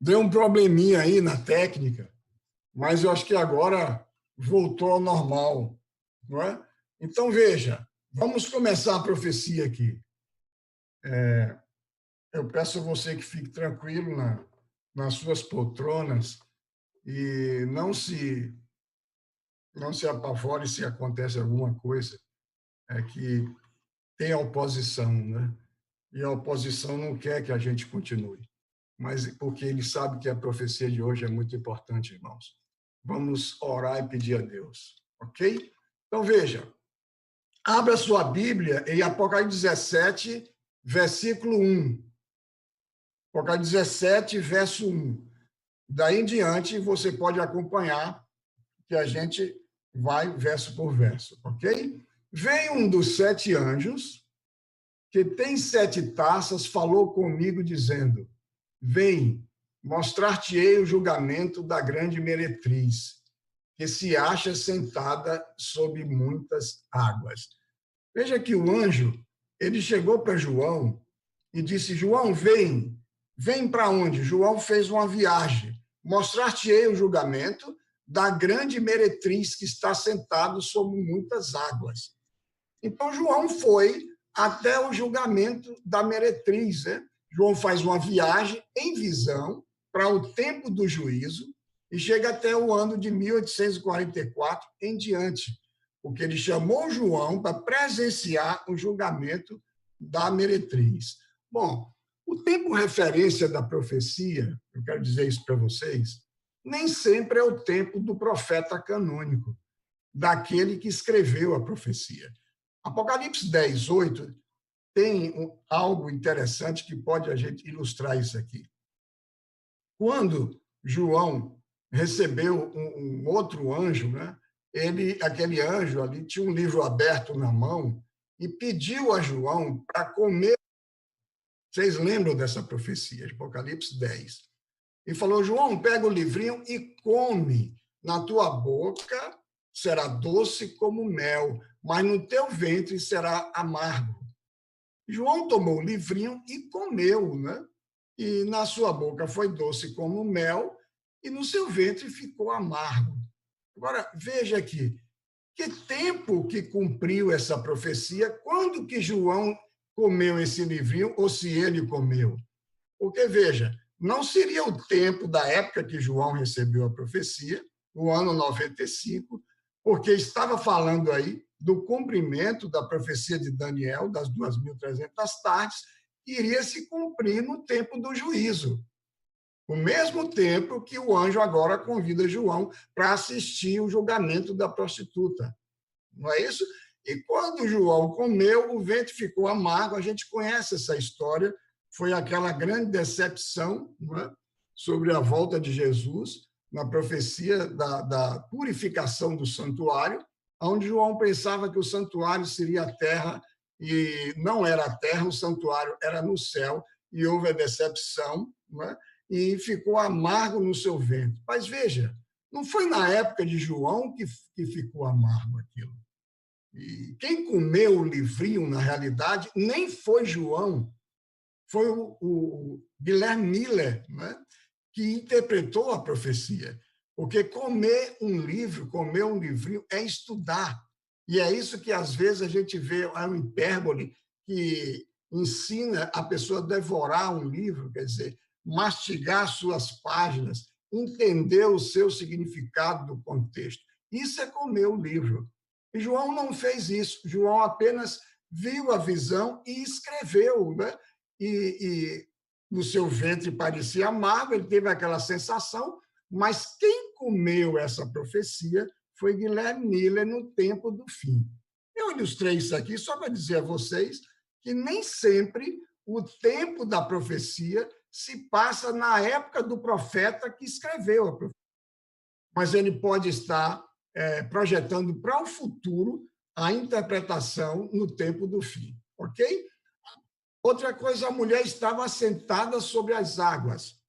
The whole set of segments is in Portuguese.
Deu um probleminha aí na técnica, mas eu acho que agora voltou ao normal, não é? Então, veja, vamos começar a profecia aqui. Eu peço a você que fique tranquilo nas suas poltronas e não se apavore se acontece alguma coisa, que tem a oposição, né? E a oposição não quer que a gente continue, mas porque ele sabe que a profecia de hoje é muito importante, irmãos. Vamos orar e pedir a Deus, ok? Então, veja, abra sua Bíblia em Apocalipse 17, versículo 1. Apocalipse 17, verso 1. Daí em diante, você pode acompanhar que a gente vai verso por verso, ok? Veio um dos 7 anjos, que tem 7 taças, falou comigo, dizendo: Vem, mostrar-te-ei o julgamento da grande meretriz, que se acha sentada sobre muitas águas. Veja que o anjo, ele chegou para João e disse: João, vem. Vem para onde? João fez uma viagem. Mostrar-te-ei o julgamento da grande meretriz que está sentado sobre muitas águas. Então, João foi até o julgamento da meretriz, né? João faz uma viagem em visão para o tempo do juízo e chega até o ano de 1844 em diante, porque ele chamou João para presenciar o julgamento da meretriz. Bom, o tempo referência da profecia, eu quero dizer isso para vocês, nem sempre é o tempo do profeta canônico, daquele que escreveu a profecia. Apocalipse 10, 8 tem algo interessante que pode a gente ilustrar isso aqui. Quando João recebeu um outro anjo, né? Aquele anjo ali tinha um livro aberto na mão e pediu a João para comer. Vocês lembram dessa profecia, de Apocalipse 10? E falou: João, pega o livrinho e come. Na tua boca será doce como mel, mas no teu ventre será amargo. João tomou o livrinho e comeu, né? E na sua boca foi doce como mel, e no seu ventre ficou amargo. Agora, veja aqui, que tempo que cumpriu essa profecia, quando que João comeu esse livrinho, ou se ele comeu? Porque, veja, não seria o tempo da época que João recebeu a profecia, o ano 95, porque estava falando aí do cumprimento da profecia de Daniel, das 2.300 tardes, que iria se cumprir no tempo do juízo. O mesmo tempo que o anjo agora convida João para assistir o julgamento da prostituta. Não é isso? E quando João comeu, o ventre ficou amargo. A gente conhece essa história. Foi aquela grande decepção, não é? Sobre a volta de Jesus, na profecia da purificação do santuário, onde João pensava que o santuário seria a terra, e não era a terra, o santuário era no céu, e houve a decepção, não é? E ficou amargo no seu ventre. Mas veja, não foi na época de João que ficou amargo aquilo. E quem comeu o livrinho, na realidade, nem foi João, foi o Guilherme Miller, né, que interpretou a profecia. Porque comer um livrinho, é estudar. E é isso que, às vezes, a gente vê, é uma hipérbole que ensina a pessoa a devorar um livro, quer dizer, mastigar suas páginas, entender o seu significado do contexto. Isso é comer o livro. E João não fez isso. João apenas viu a visão e escreveu, né? E no seu ventre parecia amargo, ele teve aquela sensação, mas quem comeu essa profecia foi Guilherme Miller no tempo do fim. Eu ilustrei isso aqui só para dizer a vocês que nem sempre o tempo da profecia se passa na época do profeta que escreveu a profecia, mas ele pode estar projetando para o futuro a interpretação no tempo do fim, ok? Outra coisa, a mulher estava assentada sobre as águas.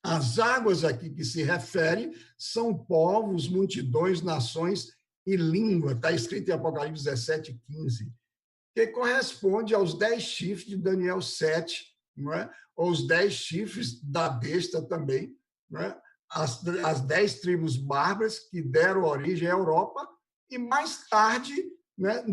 As águas aqui que se refere são povos, multidões, nações e língua. Está escrito em Apocalipse 17, 15, que corresponde aos 10 chifres de Daniel 7, não é? Ou os 10 chifres da besta também, não é? As 10 tribos bárbaras que deram origem à Europa, e mais tarde, né,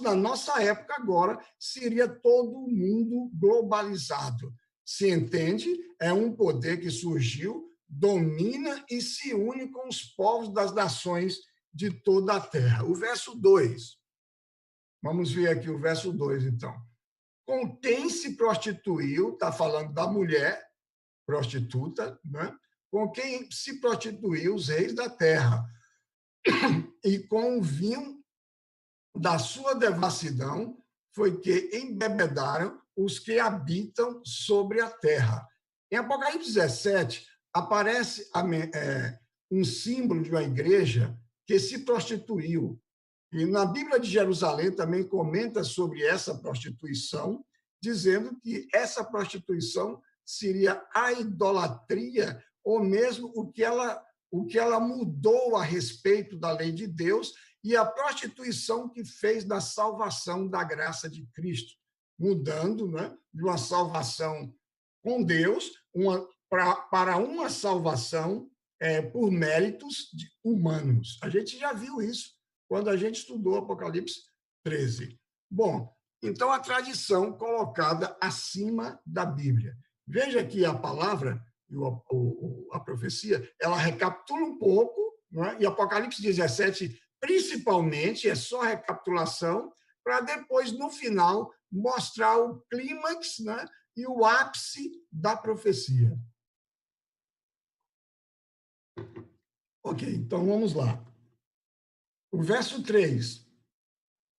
na nossa época agora, seria todo o mundo globalizado. Se entende? É um poder que surgiu, domina e se une com os povos das nações de toda a terra. O verso 2. Vamos ver aqui o verso 2, então. Com quem se prostituiu, está falando da mulher prostituta, né? Com quem se prostituiu os reis da terra, e com o vinho da sua devassidão foi que embebedaram os que habitam sobre a terra. Em Apocalipse 17, aparece um símbolo de uma igreja que se prostituiu. E na Bíblia de Jerusalém também comenta sobre essa prostituição, dizendo que essa prostituição seria a idolatria, ou mesmo o que ela mudou a respeito da lei de Deus, e a prostituição que fez da salvação da graça de Cristo, mudando, né, de uma salvação com Deus para uma salvação por méritos humanos. A gente já viu isso quando a gente estudou Apocalipse 13. Bom, então a tradição colocada acima da Bíblia. Veja que a palavra, a profecia, ela recapitula um pouco, não é? E Apocalipse 17, principalmente, é só recapitulação, para depois, no final, mostrar o clímax, né, e o ápice da profecia. Ok, então vamos lá. O verso 3.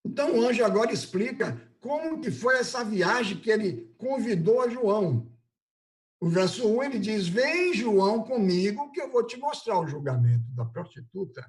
Então o anjo agora explica como que foi essa viagem que ele convidou a João. O verso 1, ele diz: vem, João, comigo, que eu vou te mostrar o julgamento da prostituta.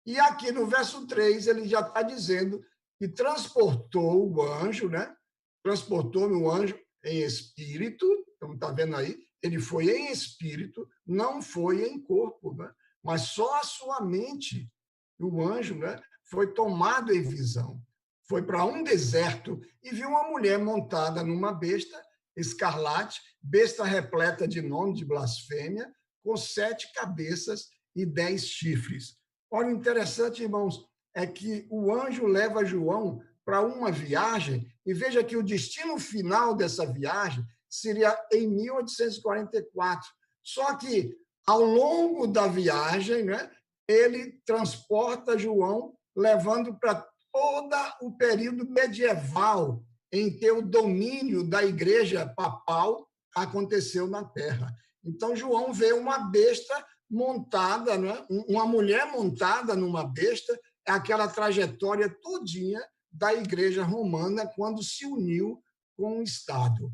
E aqui no verso 3, ele já está dizendo que transportou o anjo, né? Transportou o anjo em espírito, então está vendo aí? Ele foi em espírito, não foi em corpo, né? Mas só a sua mente, o anjo, né, foi tomado em visão. Foi para um deserto e viu uma mulher montada numa besta escarlate, besta repleta de nome de blasfêmia, com 7 cabeças e 10 chifres. Olha, o interessante, irmãos, é que o anjo leva João para uma viagem, e veja que o destino final dessa viagem seria em 1844. Só que, ao longo da viagem, né, ele transporta João, levando para todo o período medieval em que o domínio da igreja papal aconteceu na Terra. Então, João vê uma besta montada, né? Uma mulher montada numa besta, é aquela trajetória todinha da igreja romana quando se uniu com o Estado.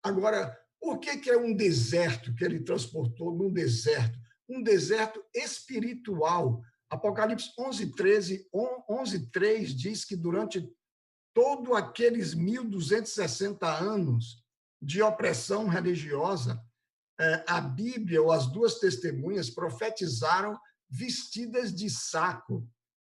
Agora, por que é um deserto que ele transportou num deserto? Um deserto espiritual. Apocalipse 11:3 diz que durante todos aqueles 1.260 anos de opressão religiosa, a Bíblia ou as 2 testemunhas profetizaram vestidas de saco.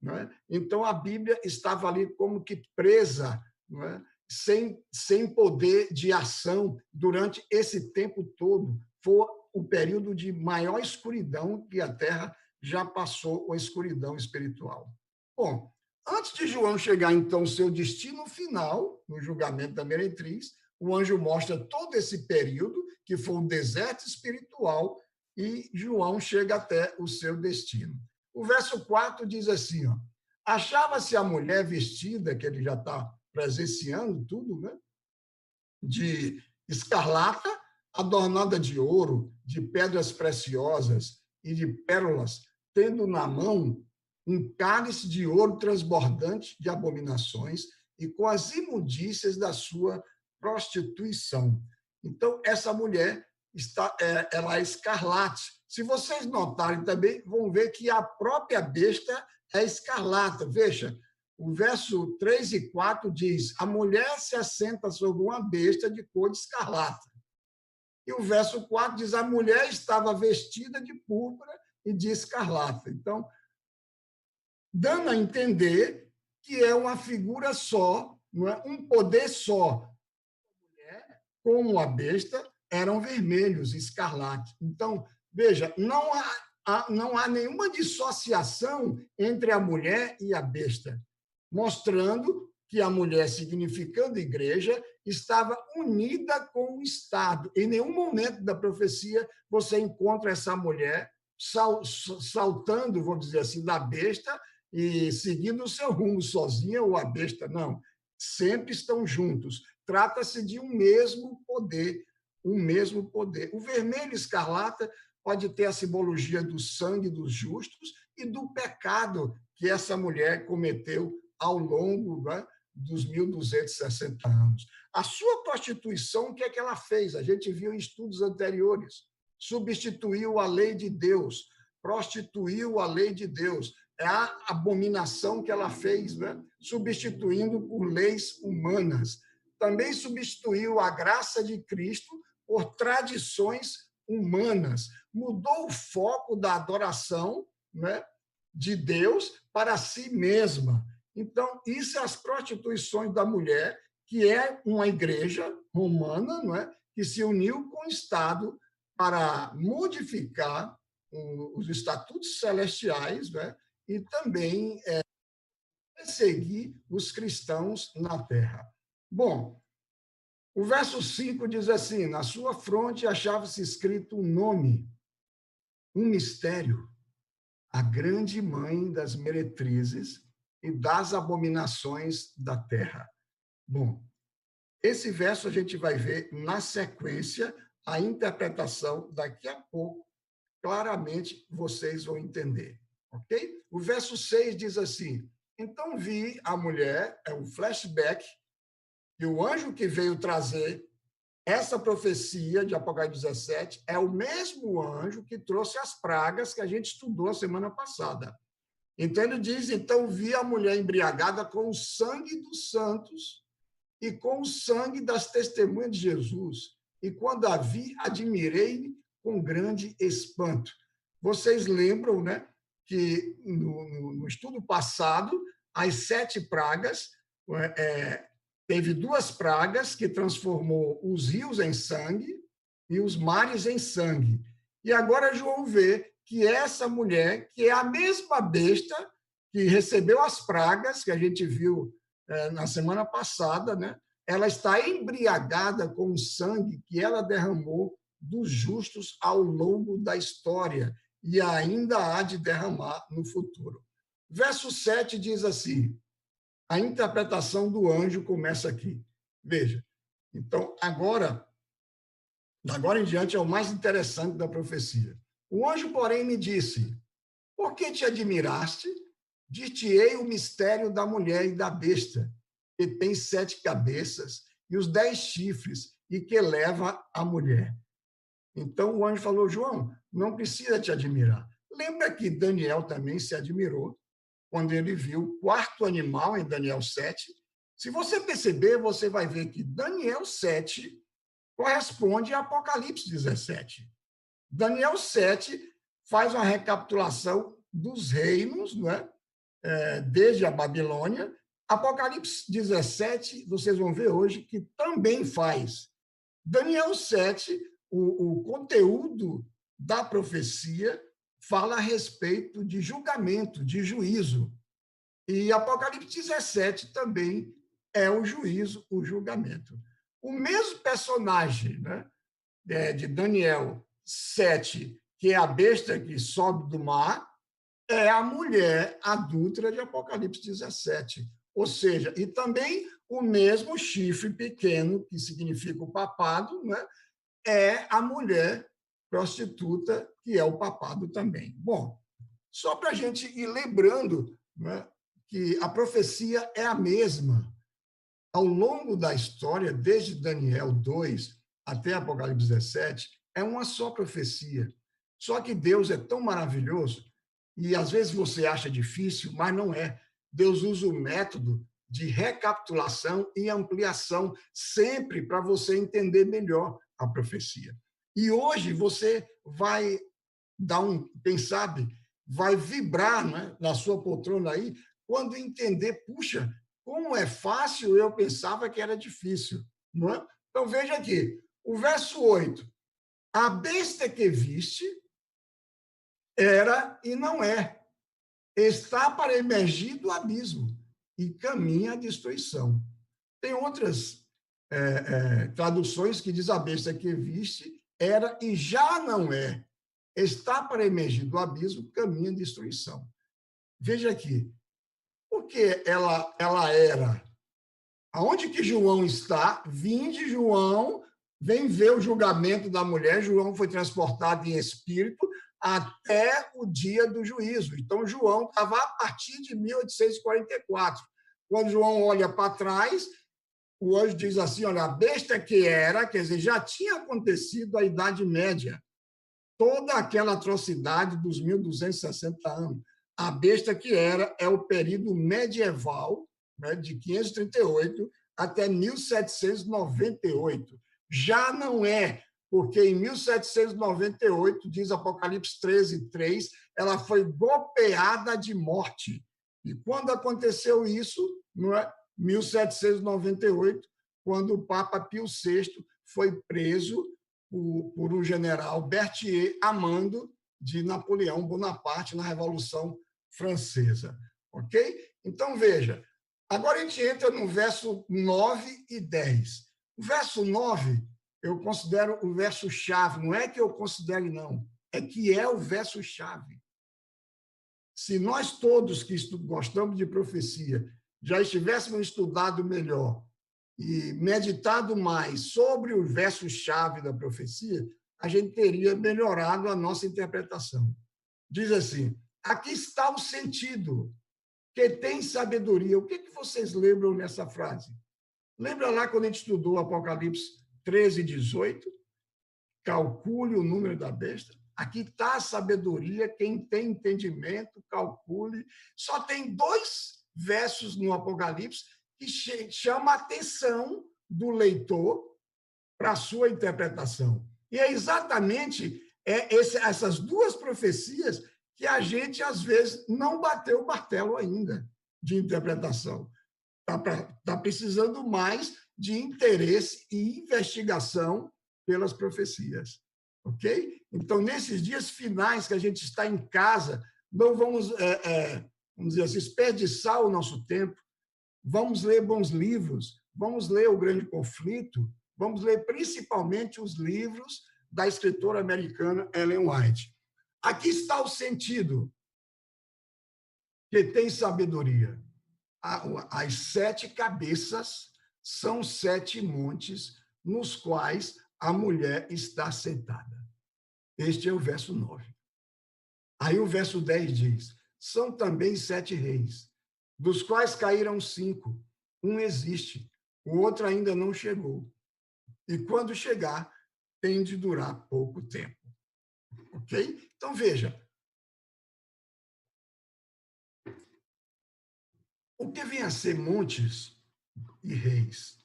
Não é? Então, a Bíblia estava ali como que presa, não é? sem poder de ação durante esse tempo todo. Foi o período de maior escuridão que a Terra já passou, a escuridão espiritual. Bom, antes de João chegar, então, ao seu destino final, no julgamento da meretriz, o anjo mostra todo esse período, que foi um deserto espiritual, e João chega até o seu destino. O verso 4 diz assim, ó, achava-se a mulher vestida, que ele já está presenciando tudo, né, de escarlata, adornada de ouro, de pedras preciosas e de pérolas, tendo na mão um cálice de ouro transbordante de abominações e com as imundícias da sua prostituição. Então, essa mulher ela é escarlate. Se vocês notarem também, vão ver que a própria besta é escarlata. Veja, o verso 3 e 4 diz: a mulher se assenta sobre uma besta de cor de escarlata. E o verso 4 diz: a mulher estava vestida de púrpura e de escarlata. Então, dando a entender que é uma figura só, não é? Um poder só. como a besta, eram vermelhos, escarlate. Então, veja, não há nenhuma dissociação entre a mulher e a besta, mostrando que a mulher, significando igreja, estava unida com o Estado. Em nenhum momento da profecia você encontra essa mulher saltando, vou dizer assim, da besta e seguindo o seu rumo sozinha ou a besta, não. Sempre estão juntos. Trata-se de um mesmo poder, um mesmo poder. O vermelho escarlata pode ter a simbologia do sangue dos justos e do pecado que essa mulher cometeu ao longo, né, dos 1.260 anos. A sua prostituição, o que é que ela fez? A gente viu em estudos anteriores. Substituiu a lei de Deus, prostituiu a lei de Deus. É a abominação que ela fez, né? Substituindo por leis humanas. Também substituiu a graça de Cristo por tradições humanas. Mudou o foco da adoração, né, de Deus para si mesma. Então, isso é as prostituições da mulher, que é uma igreja romana, não é? Que se uniu com o Estado para modificar os estatutos celestiais, não é? E também perseguir os cristãos na terra. Bom, o verso 5 diz assim: na sua fronte achava-se escrito um nome, um mistério, a grande mãe das meretrizes e das abominações da terra. Bom, esse verso a gente vai ver na sequência, a interpretação daqui a pouco, claramente vocês vão entender, ok? O verso 6 diz assim: então vi a mulher, é um flashback, e o anjo que veio trazer essa profecia de Apocalipse 17 é o mesmo anjo que trouxe as pragas que a gente estudou a semana passada. Então, ele diz, então vi a mulher embriagada com o sangue dos santos e com o sangue das testemunhas de Jesus. E quando a vi, admirei com grande espanto. Vocês lembram, né, que no estudo passado, as 7 pragas, teve 2 pragas que transformou os rios em sangue e os mares em sangue. E agora João vê que essa mulher, que é a mesma besta que recebeu as pragas, que a gente viu na semana passada, né? Ela está embriagada com o sangue que ela derramou dos justos ao longo da história e ainda há de derramar no futuro. Verso 7 diz assim: a interpretação do anjo começa aqui. Veja, então, agora em diante é o mais interessante da profecia. O anjo, porém, me disse: por que te admiraste? Dir-te-ei o mistério da mulher e da besta, que tem 7 cabeças e os 10 chifres, e que leva a mulher. Então o anjo falou: João, não precisa te admirar. Lembra que Daniel também se admirou quando ele viu o 4º animal em Daniel 7. Se você perceber, você vai ver que Daniel 7 corresponde a Apocalipse 17. Daniel 7 faz uma recapitulação dos reinos, não é? Desde a Babilônia. Apocalipse 17, vocês vão ver hoje, que também faz. Daniel 7, o conteúdo da profecia fala a respeito de julgamento, de juízo. E Apocalipse 17 também é o juízo, o julgamento. O mesmo personagem, né, de Daniel 7, que é a besta que sobe do mar, é a mulher adúltera de Apocalipse 17. Ou seja, e também o mesmo chifre pequeno, que significa o papado, né, é a mulher prostituta, que é o papado também. Bom, só para a gente ir lembrando, né, que a profecia é a mesma. Ao longo da história, desde Daniel 2 até Apocalipse 17, é uma só profecia. Só que Deus é tão maravilhoso, e às vezes você acha difícil, mas não é. Deus usa o método de recapitulação e ampliação, sempre para você entender melhor a profecia. E hoje você vai dar quem sabe, vai vibrar, né, na sua poltrona aí, quando entender, puxa, como é fácil, eu pensava que era difícil, não é? Então, veja aqui, o verso 8. A besta que viste era e não é. Está para emergir do abismo e caminha à destruição. Tem outras traduções que diz a besta que viste era e já não é. Está para emergir do abismo, caminha à destruição. Veja aqui, porque ela era. Aonde que João está? Vinde, João, vem ver o julgamento da mulher. João foi transportado em espírito até o dia do juízo. Então, João estava a partir de 1844. Quando João olha para trás, o anjo diz assim, olha, a besta que era, quer dizer, já tinha acontecido a Idade Média, toda aquela atrocidade dos 1260 anos. A besta que era é o período medieval, né, de 538 até 1798. Já não é, porque em 1798, diz Apocalipse 13:3, ela foi golpeada de morte. E quando aconteceu isso, não é? 1798, quando o Papa Pio VI foi preso por um general Berthier Amando de Napoleão Bonaparte na Revolução Francesa. Ok? Então, veja, agora a gente entra no verso 9 e 10. O verso 9 eu considero o verso-chave, não é que eu considere, não, é que é o verso-chave. Se nós todos que gostamos de profecia já estivéssemos estudado melhor e meditado mais sobre o verso-chave da profecia, a gente teria melhorado a nossa interpretação. Diz assim, aqui está o sentido, que tem sabedoria. O que vocês lembram nessa frase? Lembra lá quando a gente estudou Apocalipse 13:18? Calcule o número da besta. Aqui está a sabedoria, quem tem entendimento, calcule. Só tem 2 versos no Apocalipse que chama a atenção do leitor para a sua interpretação. E é exatamente essas 2 profecias que a gente, às vezes, não bateu o martelo ainda de interpretação. Está precisando mais de interesse e investigação pelas profecias. Ok? Então, nesses dias finais que a gente está em casa, não vamos, vamos dizer assim, desperdiçar o nosso tempo, vamos ler bons livros, vamos ler O Grande Conflito, vamos ler principalmente os livros da escritora americana Ellen White. Aqui está o sentido, que tem sabedoria. As 7 cabeças são 7 montes nos quais a mulher está sentada. Este é o verso 9. Aí o verso 10 diz, são também 7 reis, dos quais caíram 5. Um existe, o outro ainda não chegou. E quando chegar, tem de durar pouco tempo. Ok? Então, veja. O que vem a ser montes e reis?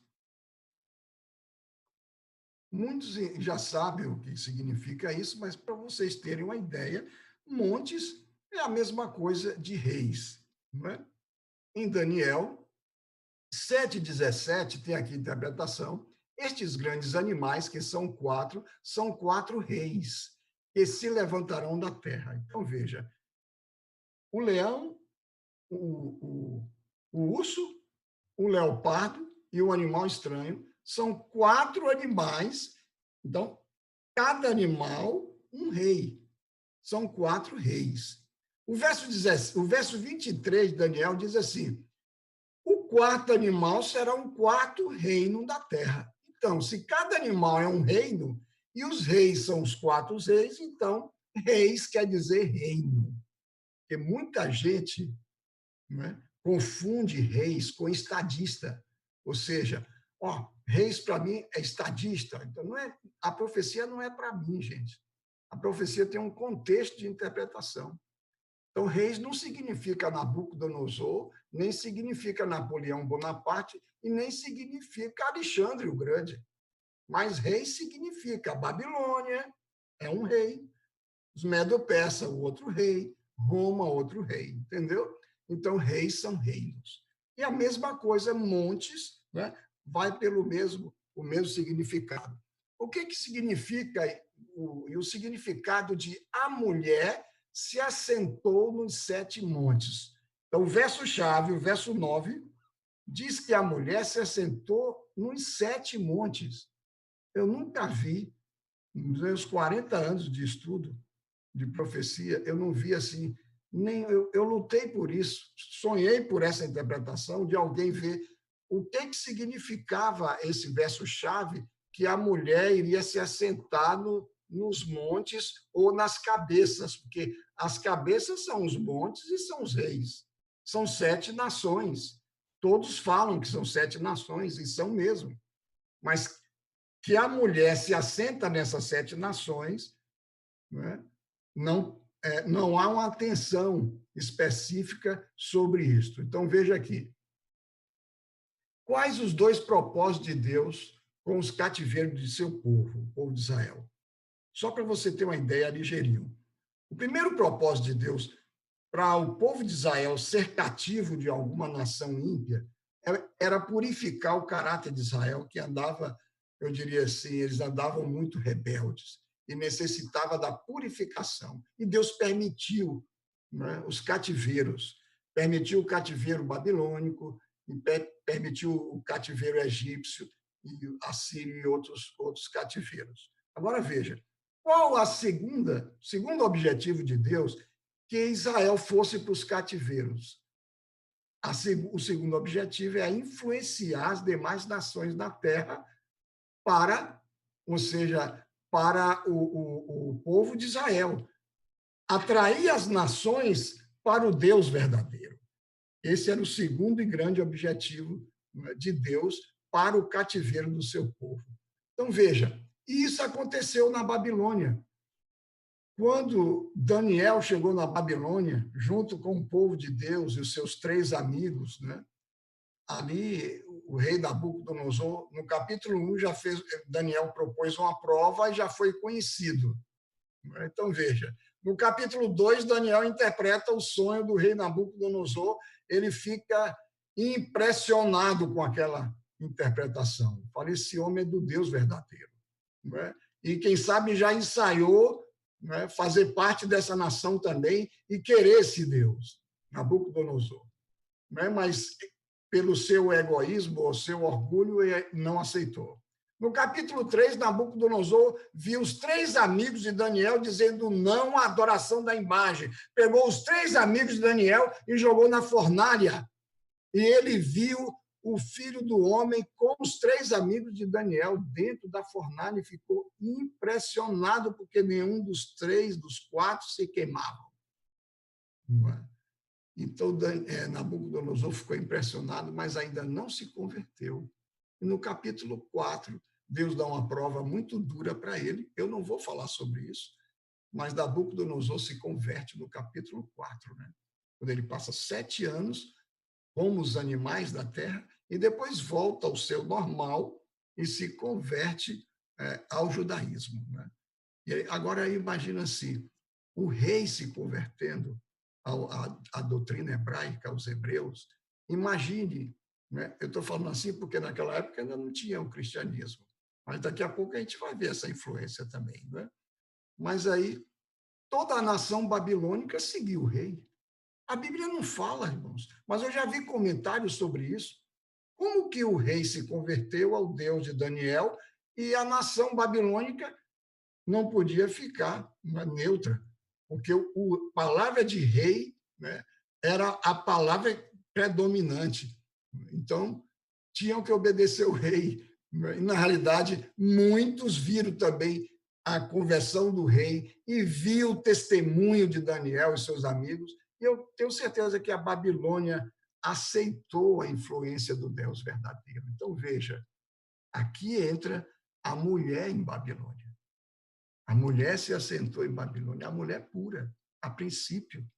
Muitos já sabem o que significa isso, mas para vocês terem uma ideia, montes é a mesma coisa de reis. Não é? Em Daniel 7:17, tem aqui a interpretação, estes grandes animais, que são 4 reis, que se levantarão da terra. Então, veja, o leão, o urso, o leopardo e o animal estranho são 4 animais. Então, cada animal, um rei. São 4 reis. O verso 23 de Daniel diz assim, o 4º animal será um 4º reino da terra. Então, se cada animal é um reino, e os reis são os 4 reis, então, reis quer dizer reino. Porque muita gente, né, confunde reis com estadista. Ou seja, reis para mim é estadista. Então, a profecia não é para mim, gente. A profecia tem um contexto de interpretação. Então, reis não significa Nabucodonosor, nem significa Napoleão Bonaparte e nem significa Alexandre o Grande. Mas rei significa Babilônia, é um rei. Os Medo-Persa, o outro rei. Roma, outro rei. Entendeu? Então, reis são reinos. E a mesma coisa, montes, né, vai pelo mesmo o mesmo significado. O que significa o significado de a mulher se assentou nos 7 montes? Então, o verso-chave, o verso 9, diz que a mulher se assentou nos 7 montes. Eu nunca vi, nos meus 40 anos de estudo de profecia, eu não vi assim, nem eu lutei por isso, sonhei por essa interpretação de alguém ver o que significava esse verso-chave, que a mulher iria se assentar nos montes ou nas cabeças, porque as cabeças são os montes e são os reis. São 7 nações. Todos falam que são 7 nações, e são mesmo. Mas que a mulher se assenta nessas 7 nações, né? Não há uma atenção específica sobre isto. Então, veja aqui. Quais os 2 propósitos de Deus com os cativeiros de seu povo, o povo de Israel? Só para você ter uma ideia ligeirinho. O primeiro propósito de Deus para o povo de Israel ser cativo de alguma nação ímpia era purificar o caráter de Israel, que andava, eu diria assim, eles andavam muito rebeldes e necessitava da purificação. E Deus permitiu, né, os cativeiros, permitiu o cativeiro babilônico, e permitiu o cativeiro egípcio, e assírio e outros cativeiros. Agora veja, qual o segundo objetivo de Deus? Que Israel fosse para os cativeiros. O segundo objetivo é influenciar as demais nações da terra ou seja, para o povo de Israel. Atrair as nações para o Deus verdadeiro. Esse era o segundo e grande objetivo de Deus para o cativeiro do seu povo. Então, veja, isso aconteceu na Babilônia. Quando Daniel chegou na Babilônia, junto com o povo de Deus e os seus 3 amigos, né? Ali o rei Nabucodonosor, no capítulo 1, Daniel propôs uma prova e já foi conhecido. Então, veja, no capítulo 2, Daniel interpreta o sonho do rei Nabucodonosor, ele fica impressionado com aquela interpretação. Fala, esse homem é do Deus verdadeiro. E, quem sabe, já ensaiou, fazer parte dessa nação também e querer esse Deus, Nabucodonosor. Mas, pelo seu egoísmo ou seu orgulho, ele não aceitou. No capítulo 3, Nabucodonosor viu os 3 amigos de Daniel dizendo não à adoração da imagem. Pegou os 3 amigos de Daniel e jogou na fornalha. E ele viu o filho do homem com os 3 amigos de Daniel dentro da fornalha e ficou impressionado porque nenhum dos 3, dos 4, se queimavam. Então, Nabucodonosor ficou impressionado, mas ainda não se converteu. E no capítulo 4, Deus dá uma prova muito dura para ele. Eu não vou falar sobre isso, mas Nabucodonosor se converte no capítulo 4, né? Quando ele passa 7 anos como os animais da terra e depois volta ao seu normal e se converte ao judaísmo, né? E agora imagina assim, o rei se convertendo à doutrina hebraica, aos hebreus. Imagine, né? Eu estou falando assim porque naquela época ainda não tinha o cristianismo, mas daqui a pouco a gente vai ver essa influência também, né? Mas aí toda a nação babilônica seguiu o rei. A Bíblia não fala, irmãos, mas eu já vi comentários sobre isso. Como que o rei se converteu ao Deus de Daniel e a nação babilônica não podia ficar neutra? Porque a palavra de rei, né, era a palavra predominante. Então, tinham que obedecer o rei. E, na realidade, muitos viram também a conversão do rei e viu o testemunho de Daniel e seus amigos. E eu tenho certeza que a Babilônia aceitou a influência do Deus verdadeiro. Então, veja, aqui entra a mulher em Babilônia. A mulher se assentou em Babilônia, a mulher pura, a princípio.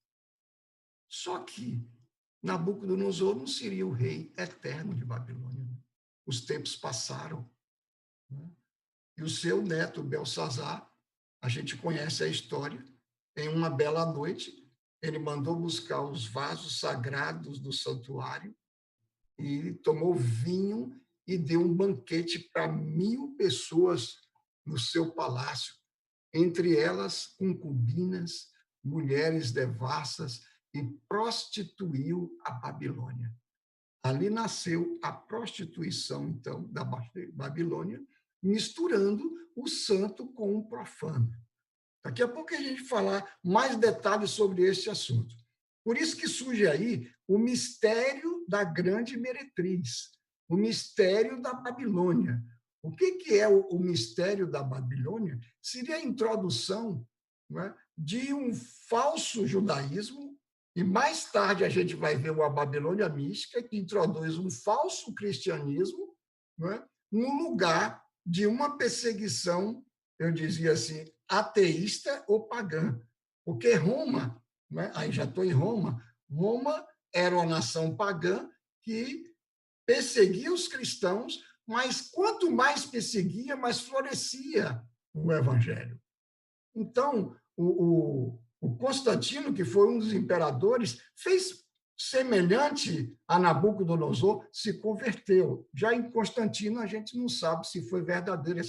Só que Nabucodonosor não seria o rei eterno de Babilônia. Os tempos passaram. E o seu neto, Belsazar, a gente conhece a história, em uma bela noite, ele mandou buscar os vasos sagrados do santuário e tomou vinho e deu um banquete para 1.000 pessoas no seu palácio, entre elas concubinas, mulheres devassas, e prostituiu a Babilônia. Ali nasceu a prostituição, então, da Babilônia, misturando o santo com o profano. Daqui a pouco a gente vai falar mais detalhes sobre este assunto. Por isso que surge aí o mistério da grande meretriz, o mistério da Babilônia. O que é o mistério da Babilônia? Seria a introdução, não é, de um falso judaísmo, e mais tarde a gente vai ver a Babilônia mística, que introduz um falso cristianismo, não é, no lugar de uma perseguição, eu dizia assim, ateísta ou pagã. Porque Roma, né, aí já estou em Roma, Roma era uma nação pagã que perseguia os cristãos, mas quanto mais perseguia, mais florescia o evangelho. Então, o Constantino, que foi um dos imperadores, fez semelhante a Nabucodonosor, se converteu. Já em Constantino, a gente não sabe se foi verdadeira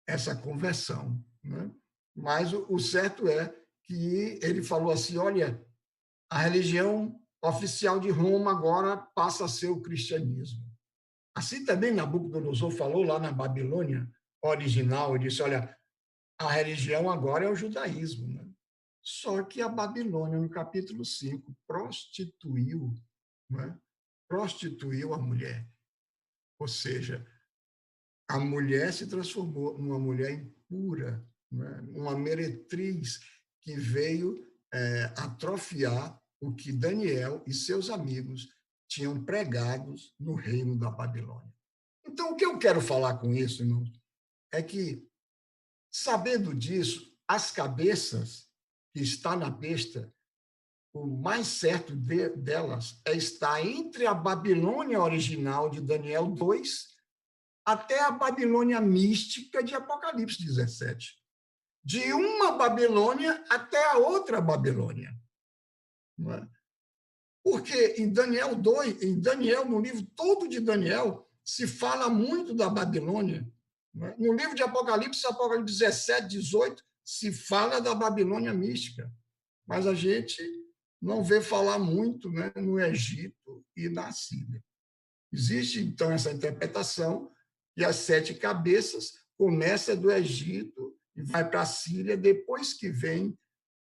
essa conversão, né? Mas o certo é que ele falou assim, olha, a religião oficial de Roma agora passa a ser o cristianismo. Assim também Nabucodonosor falou lá na Babilônia original, ele disse, olha, a religião agora é o judaísmo, né? Só que a Babilônia, no capítulo 5, prostituiu, né? Prostituiu a mulher. Ou seja, a mulher se transformou numa mulher impura, né? Uma meretriz que veio atrofiar o que Daniel e seus amigos tinham pregados no reino da Babilônia. Então, o que eu quero falar com isso, irmãos, é que, sabendo disso, as cabeças que está na besta, o mais certo delas é estar entre a Babilônia original de Daniel 2 até a Babilônia mística de Apocalipse 17. De uma Babilônia até a outra Babilônia. Não é? Porque em Daniel 2, em Daniel, no livro todo de Daniel, se fala muito da Babilônia. Não é? No livro de Apocalipse, Apocalipse 17, 18, se fala da Babilônia mística. Mas a gente não vê falar muito, né, no Egito e na Síria. Existe, então, essa interpretação que as 7 cabeças começa do Egito e vai para a Síria depois que vem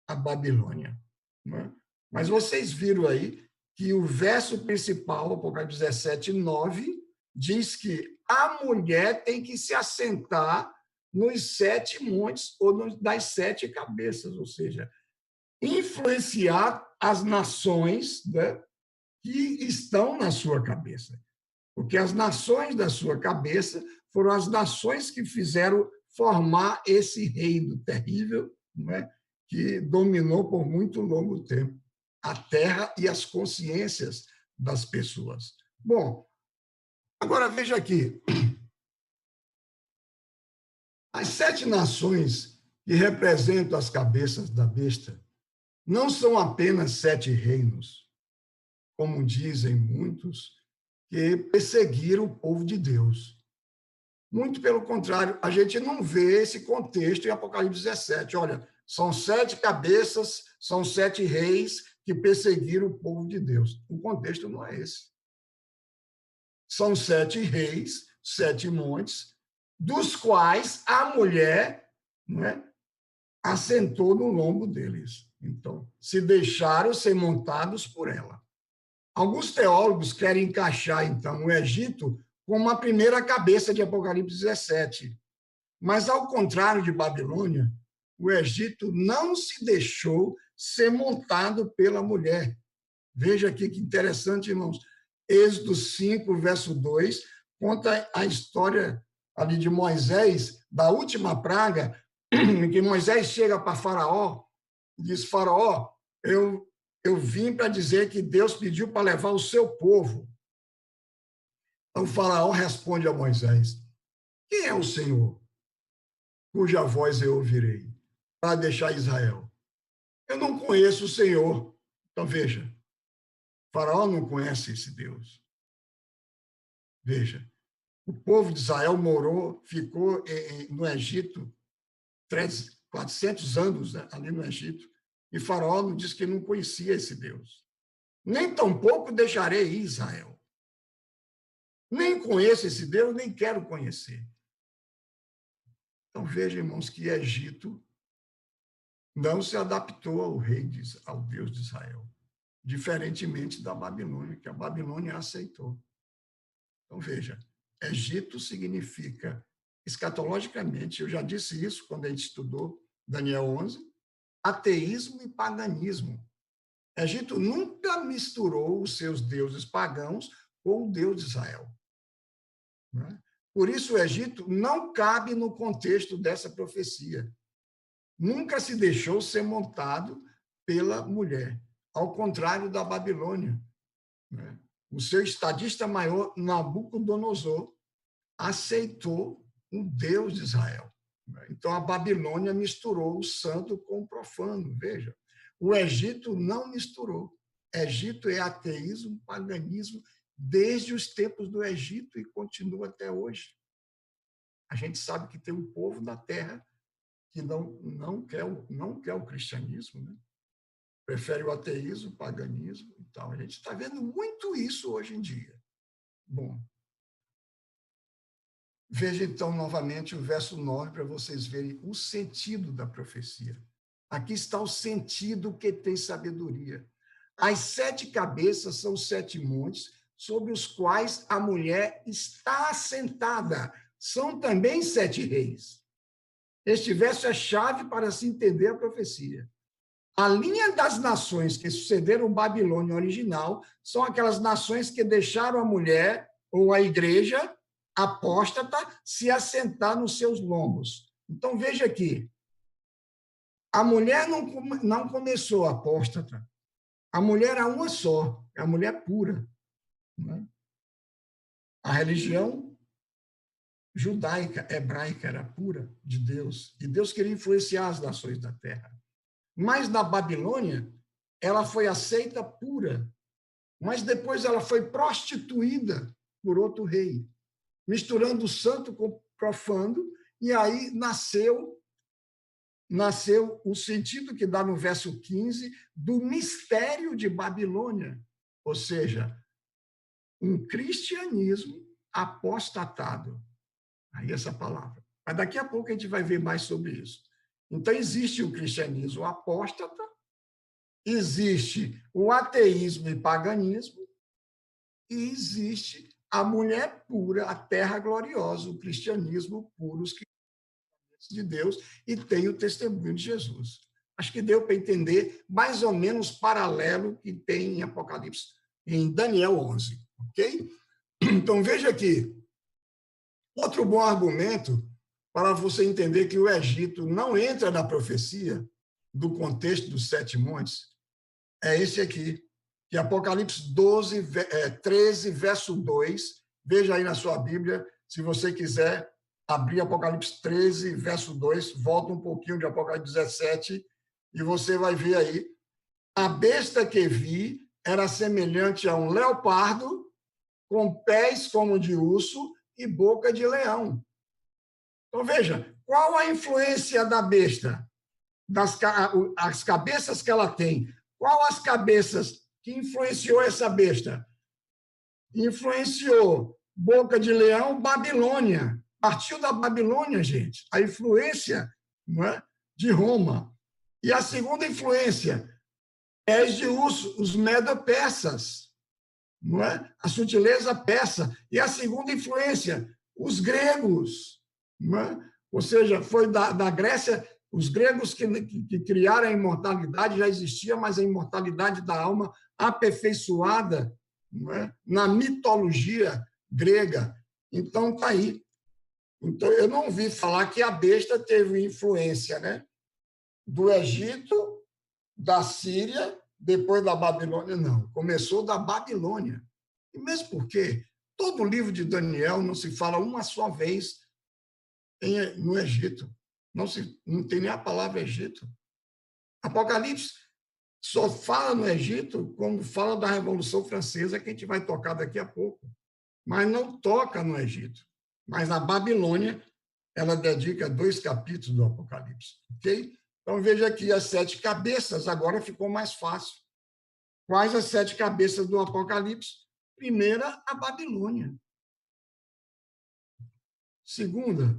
a Babilônia. Né? Mas vocês viram aí que o verso principal, Apocalipse 17, 9, diz que a mulher tem que se assentar nos 7 montes ou das 7 cabeças, ou seja, influenciar as nações, né, que estão na sua cabeça. Porque as nações da sua cabeça foram as nações que fizeram formar esse reino terrível, né, que dominou por muito longo tempo a terra e as consciências das pessoas. Bom, agora veja aqui. As 7 nações que representam as cabeças da besta não são apenas 7 reinos, como dizem muitos, que perseguiram o povo de Deus. Muito pelo contrário, a gente não vê esse contexto em Apocalipse 17. Olha, são 7 cabeças, são 7 reis que perseguiram o povo de Deus. O contexto não é esse. São 7 reis, 7 montes, dos quais a mulher, né, assentou no lombo deles. Então, se deixaram ser montados por ela. Alguns teólogos querem encaixar, então, o Egito como a primeira cabeça de Apocalipse 17. Mas, ao contrário de Babilônia, o Egito não se deixou ser montado pela mulher. Veja aqui que interessante, irmãos. Êxodo 5, verso 2, conta a história ali de Moisés, da última praga, em que Moisés chega para Faraó e diz, Faraó, eu vim para dizer que Deus pediu para levar o seu povo. Então, o Faraó responde a Moisés, quem é o Senhor, cuja voz eu ouvirei, para deixar Israel? Eu não conheço o Senhor. Então, veja, Faraó não conhece esse Deus. Veja, o povo de Israel ficou no Egito 400 anos, né, ali no Egito, e Faraó não disse que não conhecia esse Deus. Nem tampouco deixarei ir Israel. Nem conheço esse Deus, nem quero conhecer. Então, veja, irmãos, que Egito não se adaptou ao Deus de Israel, diferentemente da Babilônia, que a Babilônia aceitou. Então, veja, Egito significa, escatologicamente, eu já disse isso quando a gente estudou Daniel 11, ateísmo e paganismo. Egito nunca misturou os seus deuses pagãos com o Deus de Israel. Né? Por isso, o Egito não cabe no contexto dessa profecia. Nunca se deixou ser montado pela mulher, ao contrário da Babilônia. Né? O seu estadista maior, Nabucodonosor, aceitou o Deus de Israel. Então, a Babilônia misturou o santo com o profano. Veja, o Egito não misturou. Egito é ateísmo, paganismo, desde os tempos do Egito e continua até hoje. A gente sabe que tem um povo na terra que não quer o cristianismo, né? Prefere o ateísmo, o paganismo. Então, a gente está vendo muito isso hoje em dia. Bom, veja, então, novamente o verso 9, para vocês verem o sentido da profecia. Aqui está o sentido que tem sabedoria. As 7 cabeças são 7 montes sobre os quais a mulher está assentada. São também 7 reis. Este verso é chave para se entender a profecia. A linha das nações que sucederam Babilônia original são aquelas nações que deixaram a mulher ou a igreja apóstata se assentar nos seus lombos. Então, veja aqui, a mulher não começou apóstata, a mulher era uma só, é a mulher pura. Né? A religião judaica, hebraica, era pura de Deus, e Deus queria influenciar as nações da terra. Mas na Babilônia, ela foi aceita pura, mas depois ela foi prostituída por outro rei, misturando o santo com o profano, e aí nasceu o sentido que dá no verso 15 do mistério de Babilônia, ou seja, um cristianismo apostatado. Aí essa palavra. Mas daqui a pouco a gente vai ver mais sobre isso. Então, existe o cristianismo apóstata, existe o ateísmo e paganismo, e existe a mulher pura, a terra gloriosa, o cristianismo puro, os de Deus, e tem o testemunho de Jesus. Acho que deu para entender mais ou menos paralelo que tem em Apocalipse, em Daniel 11, ok? Então, veja aqui, outro bom argumento para você entender que o Egito não entra na profecia do contexto dos 7 montes, é esse aqui, que é Apocalipse 13, verso 2, veja aí na sua Bíblia, se você quiser abrir Apocalipse 13, verso 2, volta um pouquinho de Apocalipse 17, e você vai ver aí, a besta que vi era semelhante a um leopardo, com pés como de urso e boca de leão. Então, veja, qual a influência da besta? As cabeças que ela tem. Qual as cabeças que influenciou essa besta? Influenciou boca de leão, Babilônia. Partiu da Babilônia, gente, a influência, não é, de Roma. E a segunda influência, pés de urso, os medo-persas, não é? A sutileza persa. E a segunda influência, os gregos, não é? Ou seja, foi da Grécia, os gregos que criaram a imortalidade, já existia, mas a imortalidade da alma aperfeiçoada, não é? Na mitologia grega. Então, está aí. Então, eu não ouvi falar que a besta teve influência, né? Do Egito, da Síria, depois da Babilônia, não. Começou da Babilônia. E mesmo porque todo o livro de Daniel não se fala uma só vez no Egito. Não tem nem a palavra Egito. Apocalipse só fala no Egito quando fala da Revolução Francesa, que a gente vai tocar daqui a pouco. mas não toca no Egito. Mas na Babilônia, ela dedica 2 capítulos do Apocalipse, ok? Então, veja aqui as 7 cabeças, agora ficou mais fácil. Quais as 7 cabeças do Apocalipse? Primeira, a Babilônia. Segunda,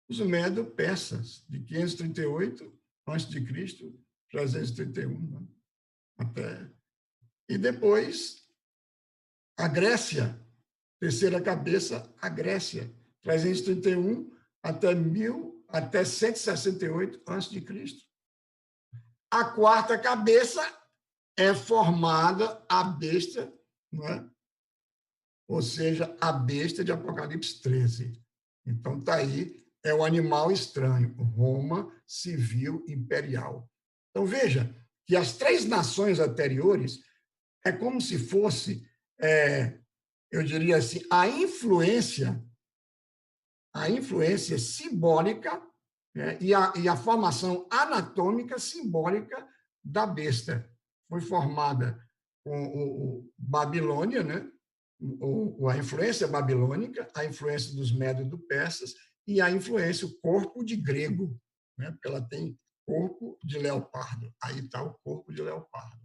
os medo-persas, de 538 a.C., 331, né? Até. E depois, a Grécia, terceira cabeça, a Grécia, 331 até 168 a.C. A quarta cabeça é formada a besta, não é? Ou seja, a besta de Apocalipse 13. Então, está aí, é o animal estranho, Roma civil imperial. Então, veja que as 3 nações anteriores é como se fosse, eu diria assim, a influência simbólica, né, e a formação anatômica simbólica da besta. Foi formada com o Babilônia, né? A influência babilônica, a influência dos medo-persas e a influência, o corpo de grego, né? Porque ela tem corpo de leopardo. Aí está o corpo de leopardo,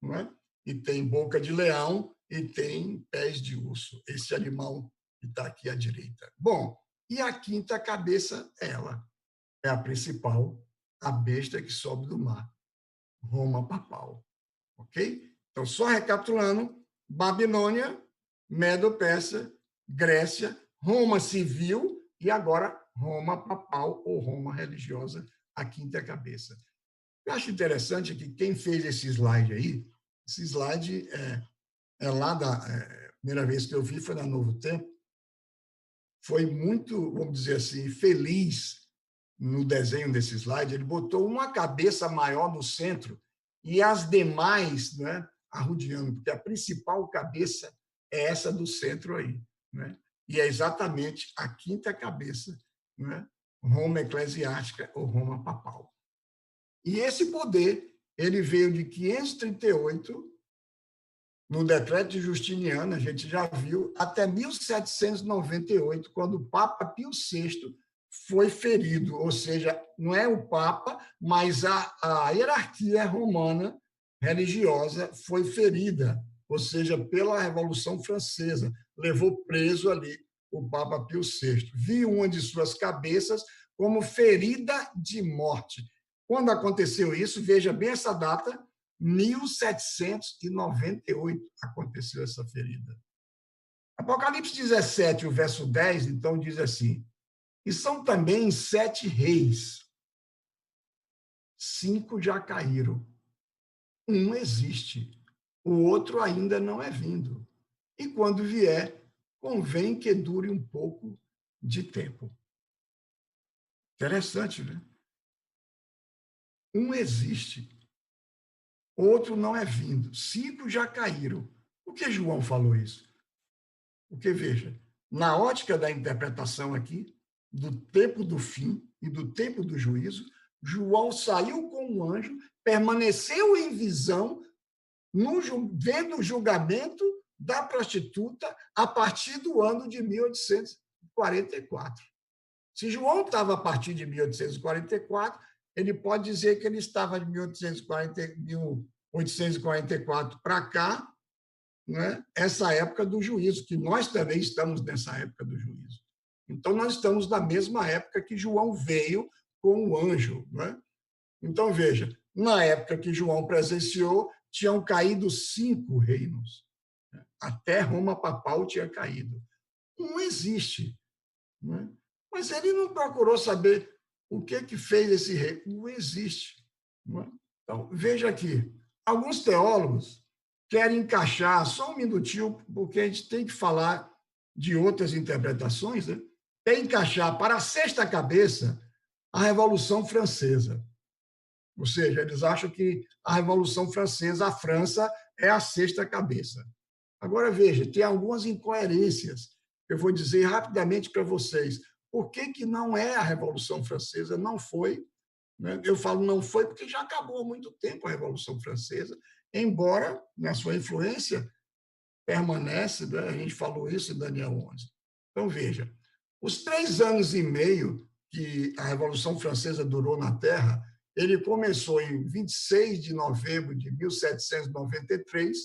não é? E tem boca de leão e tem pés de urso. Esse animal que está aqui à direita. Bom, e a quinta cabeça, ela é a principal, a besta que sobe do mar, Roma papal. Ok? Então, só recapitulando, Babilônia, Medo-Persa, Grécia, Roma civil e agora Roma papal ou Roma religiosa, a quinta cabeça. Eu acho interessante que quem fez esse slide aí, esse slide é lá da primeira vez que eu vi, foi na Novo Tempo, foi muito, vamos dizer assim, feliz no desenho desse slide. Ele botou uma cabeça maior no centro e as demais, né, arrodeando, porque a principal cabeça é essa do centro aí, né? E é exatamente a quinta cabeça, né? Roma eclesiástica ou Roma papal. E esse poder, ele veio de 538, no decreto de Justiniano, a gente já viu, até 1798, quando o Papa Pio VI foi ferido, ou seja, não é o Papa, mas a hierarquia romana religiosa foi ferida, ou seja, pela Revolução Francesa, levou preso ali o Papa Pio VI. Viu uma de suas cabeças como ferida de morte. Quando aconteceu isso, veja bem essa data, 1798 aconteceu essa ferida. Apocalipse 17, o verso 10, então, diz assim: e são também 7 reis, 5 já caíram, um existe, o outro ainda não é vindo. E quando vier, convém que dure um pouco de tempo. Interessante, né? Um existe, outro não é vindo, 5 já caíram. Por que João falou isso? Porque, veja, na ótica da interpretação aqui, do tempo do fim e do tempo do juízo, João saiu com um anjo, permaneceu em visão, vendo o julgamento da prostituta a partir do ano de 1844. Se João estava a partir de 1844, ele pode dizer que ele estava de 1844 para cá, né, essa época do juízo, que nós também estamos nessa época do juízo. Então, nós estamos na mesma época que João veio com o anjo. Né? Então, veja, na época que João presenciou, tinham caído 5 reinos. Até Roma papal tinha caído. Um existe. Né? Mas ele não procurou saber o que fez esse rei. Não existe. Né? Então, veja aqui, alguns teólogos querem encaixar, só um minutinho, porque a gente tem que falar de outras interpretações, né? Tem que encaixar para a sexta cabeça a Revolução Francesa. Ou seja, eles acham que a Revolução Francesa, a França, é a sexta cabeça. Agora, veja, tem algumas incoerências. Eu vou dizer rapidamente para vocês. Por que não é a Revolução Francesa? Não foi. Né? Eu falo não foi porque já acabou há muito tempo a Revolução Francesa, embora, na sua influência, permanece, né? A gente falou isso em Daniel 11. Então, veja, os 3 anos e meio que a Revolução Francesa durou na Terra, ele começou em 26 de novembro de 1793,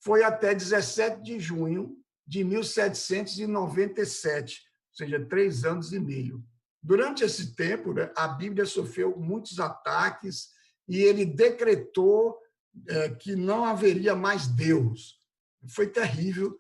foi até 17 de junho de 1797, ou seja, 3 anos e meio. Durante esse tempo, né, a Bíblia sofreu muitos ataques e ele decretou que não haveria mais Deus. Foi terrível,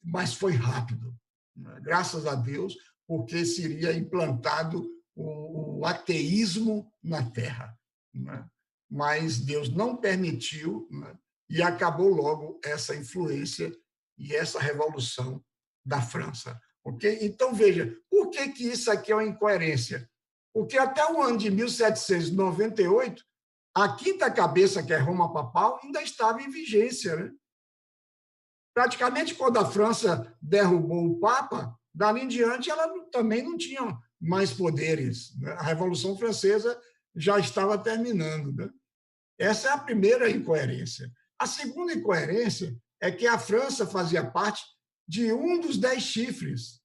mas foi rápido, né? Graças a Deus, porque seria implantado o ateísmo na Terra, né? Mas Deus não permitiu, né? E acabou logo essa influência e essa revolução da França. Okay? Então, veja, por que isso aqui é uma incoerência? Porque até o ano de 1798, a quinta cabeça, que é Roma Papal, ainda estava em vigência, né? Praticamente, quando a França derrubou o Papa, dali em diante ela também não tinha mais poderes, né? A Revolução Francesa já estava terminando, né? Essa é a primeira incoerência. A segunda incoerência é que a França fazia parte de um dos 10 chifres.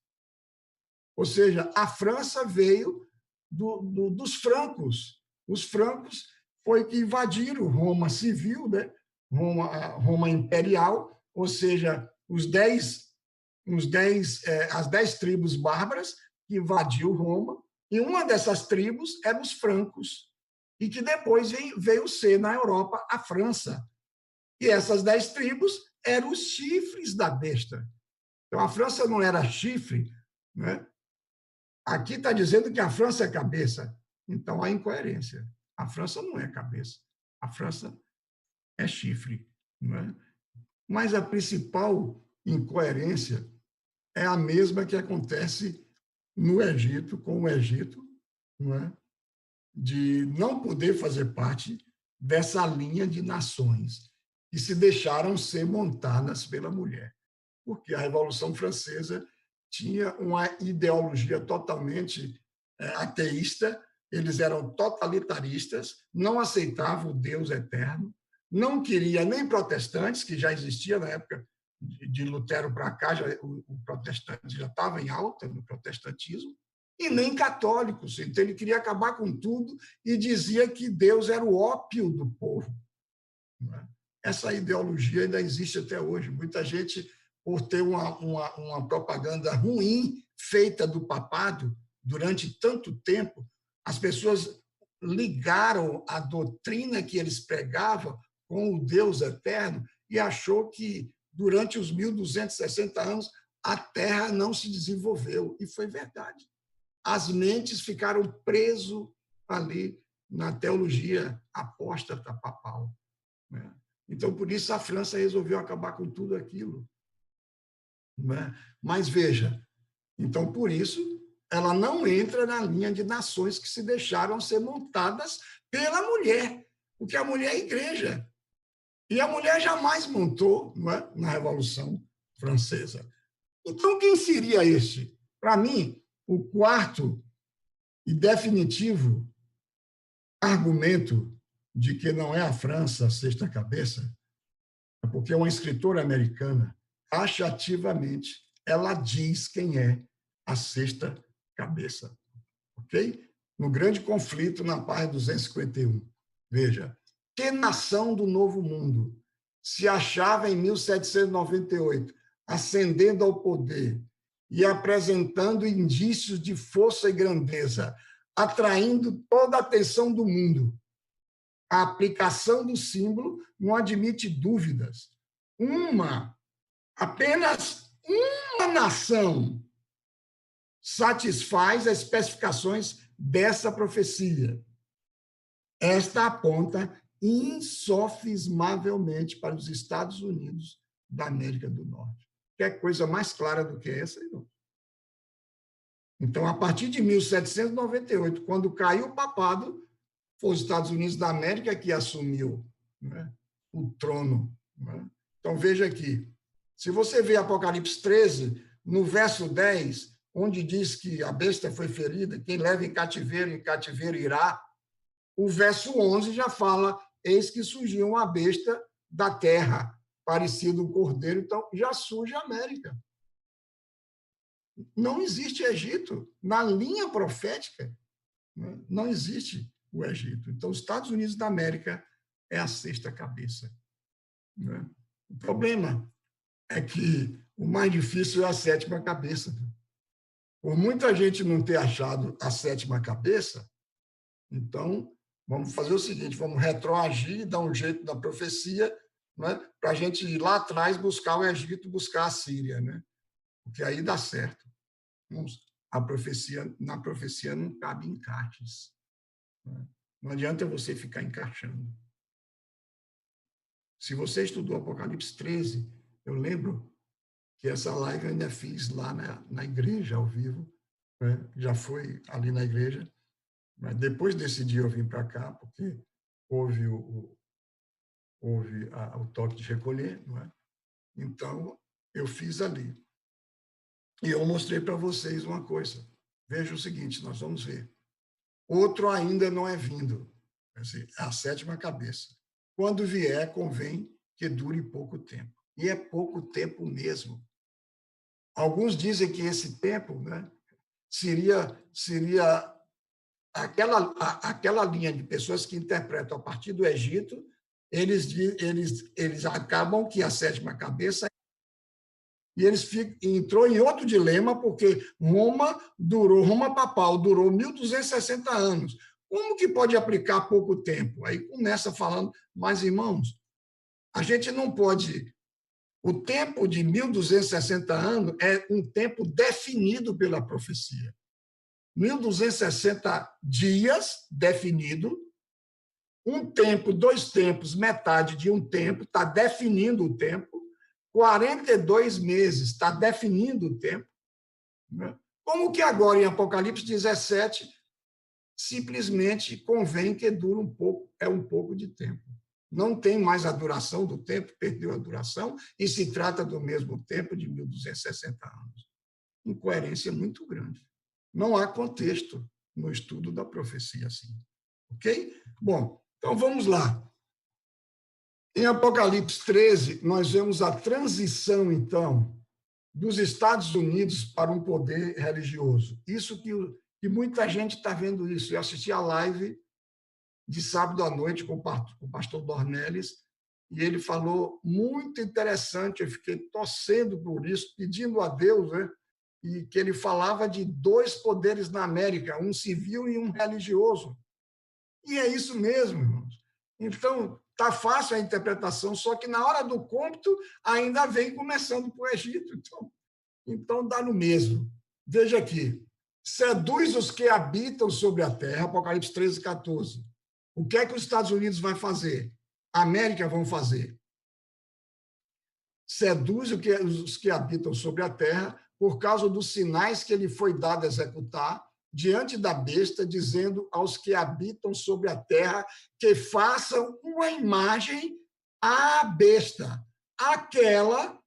Ou seja, a França veio dos francos. Os francos foi que invadiram Roma civil, né? Roma imperial, ou seja, as 10 tribos bárbaras que invadiu Roma, e uma dessas tribos eram os francos, e que depois veio ser na Europa a França. E essas 10 tribos eram os chifres da besta. Então, a França não era chifre, né? Aqui está dizendo que a França é cabeça. Então, há incoerência. A França não é cabeça. A França é chifre, não é? Mas a principal incoerência é a mesma que acontece no Egito, com o Egito, não é? De não poder fazer parte dessa linha de nações que se deixaram ser montadas pela mulher. Porque a Revolução Francesa tinha uma ideologia totalmente ateísta, eles eram totalitaristas, não aceitavam o Deus eterno, não queria nem protestantes, que já existia na época de Lutero para cá, o protestante já estava em alta no protestantismo, e nem católicos. Então, ele queria acabar com tudo e dizia que Deus era o ópio do povo. Essa ideologia ainda existe até hoje. Muita gente, por ter uma propaganda ruim feita do papado durante tanto tempo, as pessoas ligaram a doutrina que eles pregavam com o Deus eterno e achou que, durante os 1260 anos, a Terra não se desenvolveu. E foi verdade. As mentes ficaram presas ali na teologia apóstata papal, né? Então, por isso, a França resolveu acabar com tudo aquilo, né? Mas, veja, então, por isso, ela não entra na linha de nações que se deixaram ser montadas pela mulher, porque a mulher é igreja. E a mulher jamais montou, não é, na Revolução Francesa. Então, quem seria este? Para mim, o quarto e definitivo argumento de que não é a França a sexta cabeça, é porque uma escritora americana, taxativamente, ela diz quem é a sexta cabeça. Ok? No grande conflito, na página 251. Veja, que nação do Novo Mundo se achava em 1798 ascendendo ao poder e apresentando indícios de força e grandeza, atraindo toda a atenção do mundo? A aplicação do símbolo não admite dúvidas. Apenas uma nação satisfaz as especificações dessa profecia. Esta aponta insofismavelmente para os Estados Unidos da América do Norte. Quer coisa mais clara do que essa? Não. Então, a partir de 1798, quando caiu o papado, foi os Estados Unidos da América que assumiu, né, o trono, né? Então, veja aqui. Se você vê Apocalipse 13, no verso 10, onde diz que a besta foi ferida, quem leva em cativeiro irá, o verso 11 já fala, eis que surgiu uma besta da terra, parecido um cordeiro, então já surge a América. Não existe Egito. Na linha profética, né, não existe o Egito. Então, os Estados Unidos da América é a sexta cabeça. Né? O problema é que o mais difícil é a sétima cabeça. Por muita gente não ter achado a sétima cabeça, então vamos fazer o seguinte, vamos retroagir, dar um jeito da profecia, né, para a gente ir lá atrás buscar o Egito, buscar a Síria, né? Porque aí dá certo. Na profecia não cabe encaixes. Né? Não adianta você ficar encaixando. Se você estudou Apocalipse 13, eu lembro que essa live eu ainda fiz lá na igreja, ao vivo, né? Já foi ali na igreja, mas depois desse dia eu vim para cá, porque houve o toque de recolher, não é? Então, eu fiz ali. E eu mostrei para vocês uma coisa. Veja o seguinte, nós vamos ver. Outro ainda não é vindo. Quer dizer, a sétima cabeça. Quando vier, convém que dure pouco tempo. E é pouco tempo mesmo. Alguns dizem que esse tempo, né, seria aquela linha de pessoas que interpretam a partir do Egito, eles acabam que a sétima cabeça e entrou em outro dilema porque Roma papal durou 1260 anos. Como que pode aplicar pouco tempo? Aí começa falando, mas irmãos, a gente não pode. O tempo de 1260 anos é um tempo definido pela profecia. 1260 dias definido, um tempo, 2 tempos, metade de um tempo, está definindo o tempo, 42 meses, está definindo o tempo. Né? Como que agora, em Apocalipse 17, simplesmente convém que dure um pouco, é um pouco de tempo. Não tem mais a duração do tempo, perdeu a duração, e se trata do mesmo tempo de 1260 anos. Incoerência muito grande. Não há contexto no estudo da profecia assim. Ok? Bom, então vamos lá. Em Apocalipse 13, nós vemos a transição, então, dos Estados Unidos para um poder religioso. Isso que muita gente está vendo isso. Eu assisti a live de sábado à noite com o pastor Dornelles, e ele falou muito interessante, eu fiquei torcendo por isso, pedindo a Deus, né? E que ele falava de 2 poderes na América, um civil e um religioso. E é isso mesmo, irmãos. Então, está fácil a interpretação, só que na hora do cômputo ainda vem começando para o Egito. Então, dá no mesmo. Veja aqui. Seduz os que habitam sobre a terra, Apocalipse 13, 14. O que é que os Estados Unidos vai fazer? A América vão fazer. Seduz os que habitam sobre a terra por causa dos sinais que ele foi dado a executar diante da besta, dizendo aos que habitam sobre a terra que façam uma imagem à besta, aquela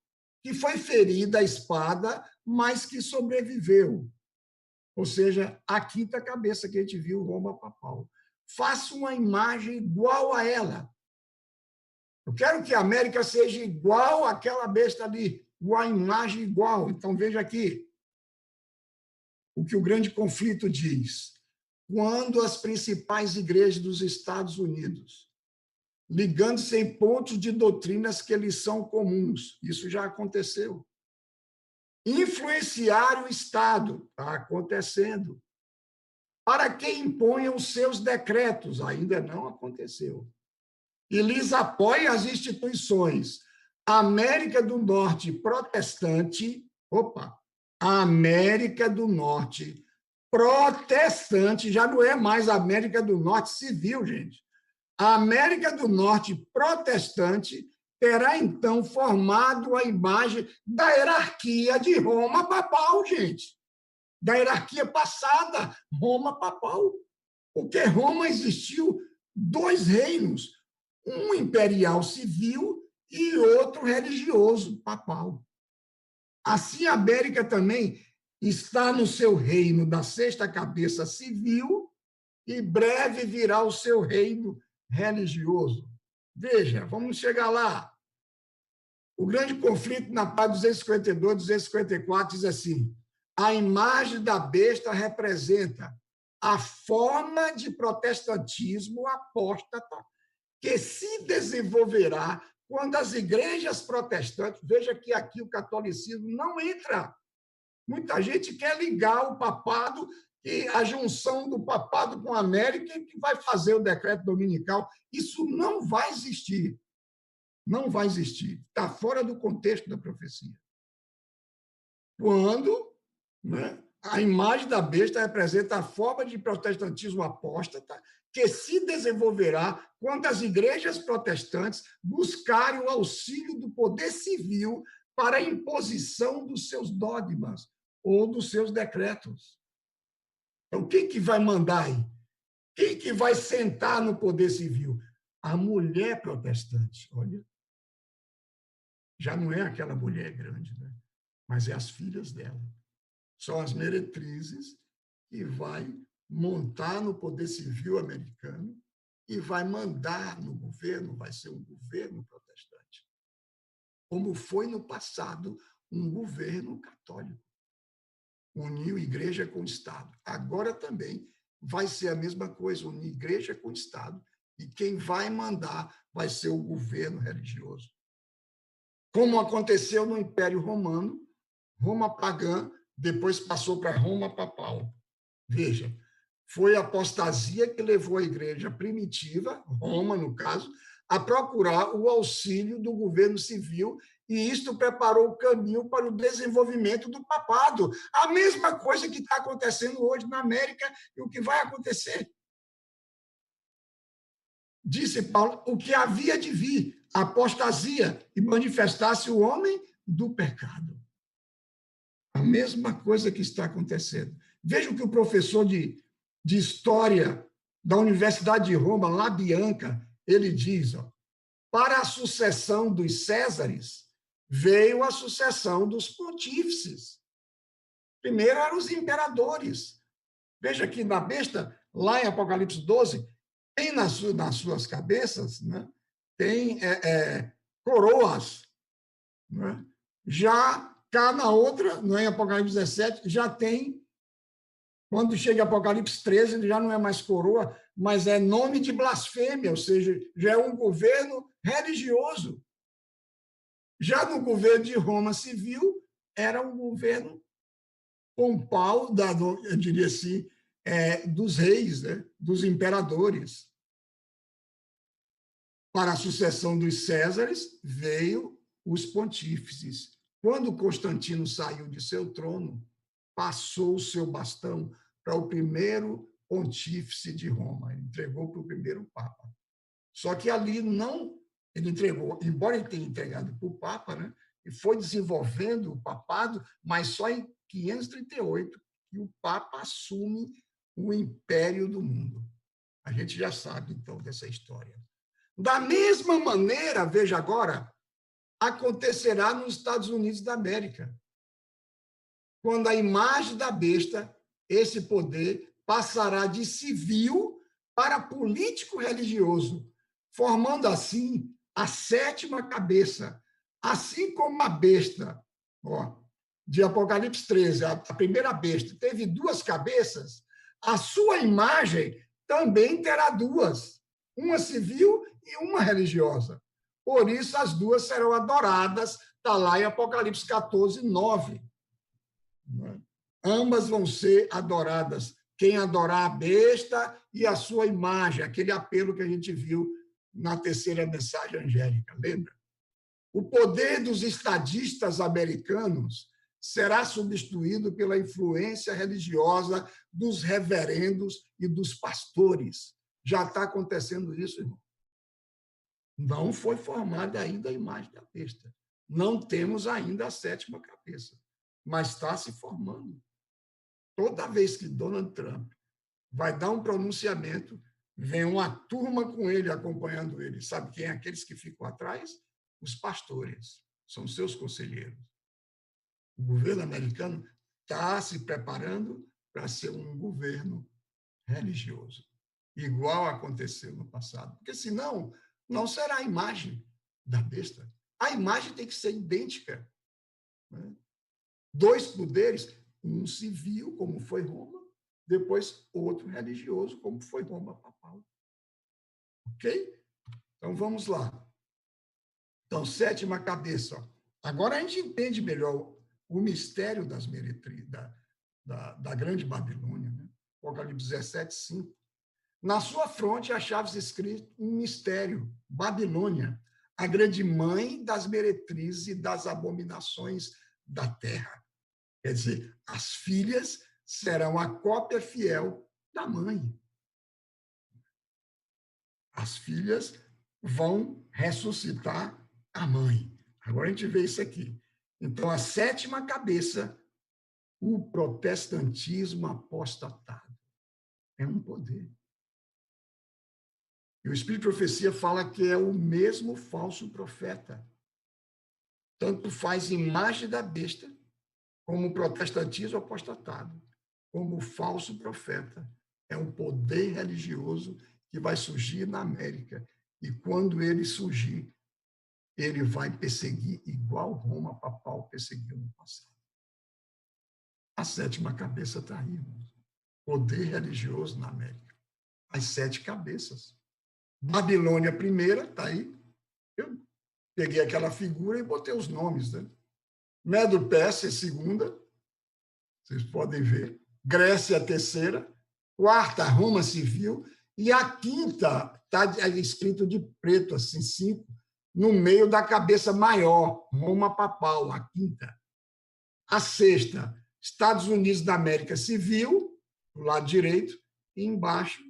que foi ferida à espada, mas que sobreviveu. Ou seja, a quinta cabeça que a gente viu, Roma papal. Faça uma imagem igual a ela. Eu quero que a América seja igual àquela besta ali, uma imagem igual. Então, veja aqui o que o grande conflito diz. Quando as principais igrejas dos Estados Unidos, ligando-se em pontos de doutrinas que lhes são comuns, isso já aconteceu. Influenciar o Estado, está acontecendo. Para que imponham os seus decretos, ainda não aconteceu. E lhes apoia as instituições. A América do Norte protestante, a América do Norte protestante, já não é mais a América do Norte civil, gente. A América do Norte protestante terá, então, formado a imagem da hierarquia de Roma papal, gente. Da hierarquia passada, Roma papal. Porque Roma existiu 2 reinos, um imperial civil e outro religioso papal. Assim, a América também está no seu reino da sexta cabeça civil e breve virá o seu reino religioso. Veja, vamos chegar lá. O grande conflito na página 252, 254 diz assim: a imagem da besta representa a forma de protestantismo apóstata que se desenvolverá quando as igrejas protestantes... Veja que aqui o catolicismo não entra. Muita gente quer ligar o papado, e a junção do papado com a América, que vai fazer o decreto dominical. Isso não vai existir. Não vai existir. Está fora do contexto da profecia. Quando, né, a imagem da besta representa a forma de protestantismo apóstata que se desenvolverá quando as igrejas protestantes buscarem o auxílio do poder civil para a imposição dos seus dogmas ou dos seus decretos. Então, quem que vai mandar aí? Quem que vai sentar no poder civil? A mulher protestante, olha. Já não é aquela mulher grande, né? Mas é as filhas dela. São as meretrizes que vai montar no poder civil americano e vai mandar no governo, vai ser um governo protestante. Como foi no passado um governo católico. Uniu igreja com Estado. Agora também vai ser a mesma coisa, unir igreja com Estado. E quem vai mandar vai ser o governo religioso. Como aconteceu no Império Romano, Roma pagã, depois passou para Roma papal. Veja, foi a apostasia que levou a igreja primitiva, Roma, no caso, a procurar o auxílio do governo civil, e isto preparou o caminho para o desenvolvimento do papado. A mesma coisa que está acontecendo hoje na América e o que vai acontecer. Disse Paulo, o que havia de vir, a apostasia, e manifestar-se o homem do pecado. A mesma coisa que está acontecendo. Veja o que o professor de História da Universidade de Roma, Labianca, ele diz, ó, para a sucessão dos Césares, veio a sucessão dos pontífices. Primeiro eram os imperadores. Veja que na besta, lá em Apocalipse 12, tem nas suas cabeças, né, tem coroas. Né? Já cá na outra, no Apocalipse 17, já tem, quando chega em Apocalipse 13, ele já não é mais coroa, mas é nome de blasfêmia, ou seja, já é um governo religioso. Já no governo de Roma civil, era um governo pompal, eu diria assim, dos reis, né? Dos imperadores. Para a sucessão dos Césares, veio os pontífices. Quando Constantino saiu de seu trono, passou o seu bastão para o primeiro pontífice de Roma. Ele entregou para o primeiro papa. Só que ali não... Ele entregou, embora ele tenha entregado para o papa, né, e foi desenvolvendo o papado, mas só em 538 que o papa assume o império do mundo. A gente já sabe, então, dessa história. Da mesma maneira, veja agora, acontecerá nos Estados Unidos da América. Quando a imagem da besta, esse poder, passará de civil para político-religioso, formando assim a sétima cabeça. Assim como a besta, ó, de Apocalipse 13, a primeira besta, teve duas cabeças, a sua imagem também terá duas, uma civil e uma religiosa. Por isso, as duas serão adoradas, está lá em Apocalipse 14, 9. Ambas vão ser adoradas. Quem adorar a besta e a sua imagem, aquele apelo que a gente viu na terceira mensagem angélica, lembra? O poder dos estadistas americanos será substituído pela influência religiosa dos reverendos e dos pastores. Já está acontecendo isso, irmão. Não foi formada ainda a imagem da besta. Não temos ainda a sétima cabeça, mas está se formando. Toda vez que Donald Trump vai dar um pronunciamento, vem uma turma com ele, acompanhando ele. Sabe quem é aqueles que ficam atrás? Os pastores, são seus conselheiros. O governo americano está se preparando para ser um governo religioso, igual aconteceu no passado. Porque, senão, não será a imagem da besta. a imagem tem que ser idêntica. Né? Dois poderes, um civil, como foi Roma, depois outro religioso, como foi Roma papal. Ok? Então, vamos lá. Então, sétima cabeça. Ó. Agora a gente entende melhor o mistério das meretrizes, da Grande Babilônia. Né? Apocalipse 17, 5. Na sua fronte achava-se escrito um mistério, Babilônia, a grande mãe das meretrizes e das abominações da terra. Quer dizer, as filhas serão a cópia fiel da mãe. As filhas vão ressuscitar a mãe. Agora a gente vê isso aqui. Então, a sétima cabeça, o protestantismo apostatado. É um poder. E o Espírito de Profecia fala que é o mesmo falso profeta. Tanto faz imagem da besta, como o protestantismo apostatado, como o falso profeta. É um poder religioso que vai surgir na América. E quando ele surgir, ele vai perseguir igual Roma papal perseguiu no passado. A sétima cabeça está aí, irmãos. Poder religioso na América. As 7 cabeças. Babilônia primeira, está aí. Eu peguei aquela figura e botei os nomes. Né? Medo-Pérsia, segunda. Vocês podem ver. Grécia, terceira. Quarta, Roma civil. E a quinta está escrito de preto, assim, 5, no meio da cabeça maior, Roma papal, a quinta. A sexta, Estados Unidos da América civil, do lado direito, e embaixo,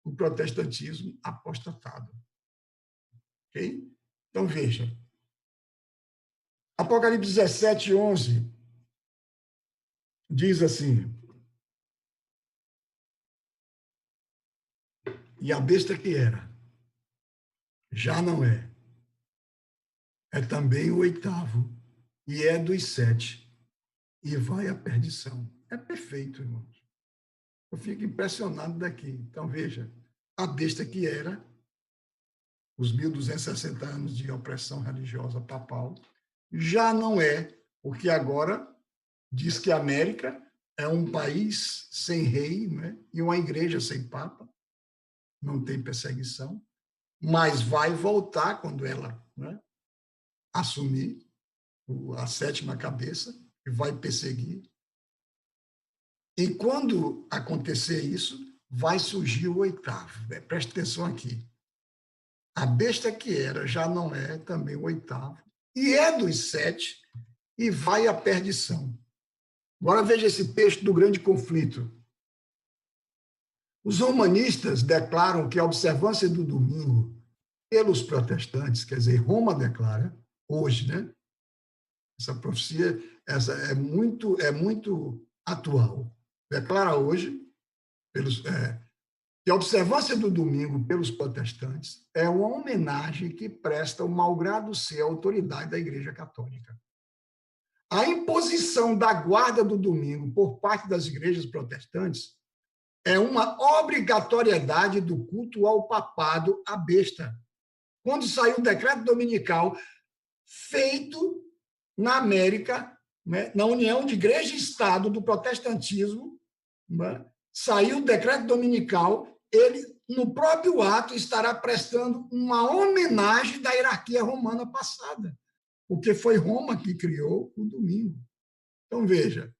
o protestantismo apostatado. Ok? Então, veja. Apocalipse 17, 11 diz assim: e a besta que era, já não é. É também o 8º, e é dos 7, e vai à perdição. É perfeito, irmãos. Eu fico impressionado daqui. Então, veja, a besta que era, os 1.260 anos de opressão religiosa papal, já não é, porque agora diz que a América é um país sem rei, né? E uma igreja sem papa, não tem perseguição, mas vai voltar quando ela, né, assumir a 7ª cabeça e vai perseguir. E quando acontecer isso, vai surgir o 8º. Preste atenção aqui. A besta que era já não é também o 8º, e é dos 7, e vai à perdição. Agora veja esse texto do grande conflito. Os romanistas declaram que a observância do domingo pelos protestantes, quer dizer, Roma declara, hoje, né? Essa profecia é muito atual. Declara hoje que a observância do domingo pelos protestantes é uma homenagem que presta o malgrado ser a autoridade da Igreja Católica. A imposição da guarda do domingo por parte das igrejas protestantes é uma obrigatoriedade do culto ao papado à besta. Quando saiu o decreto dominical feito na América, né, na união de igreja e Estado do protestantismo, né, saiu o decreto dominical, ele, no próprio ato, estará prestando uma homenagem da hierarquia romana passada, porque foi Roma que criou o domingo. Então, veja.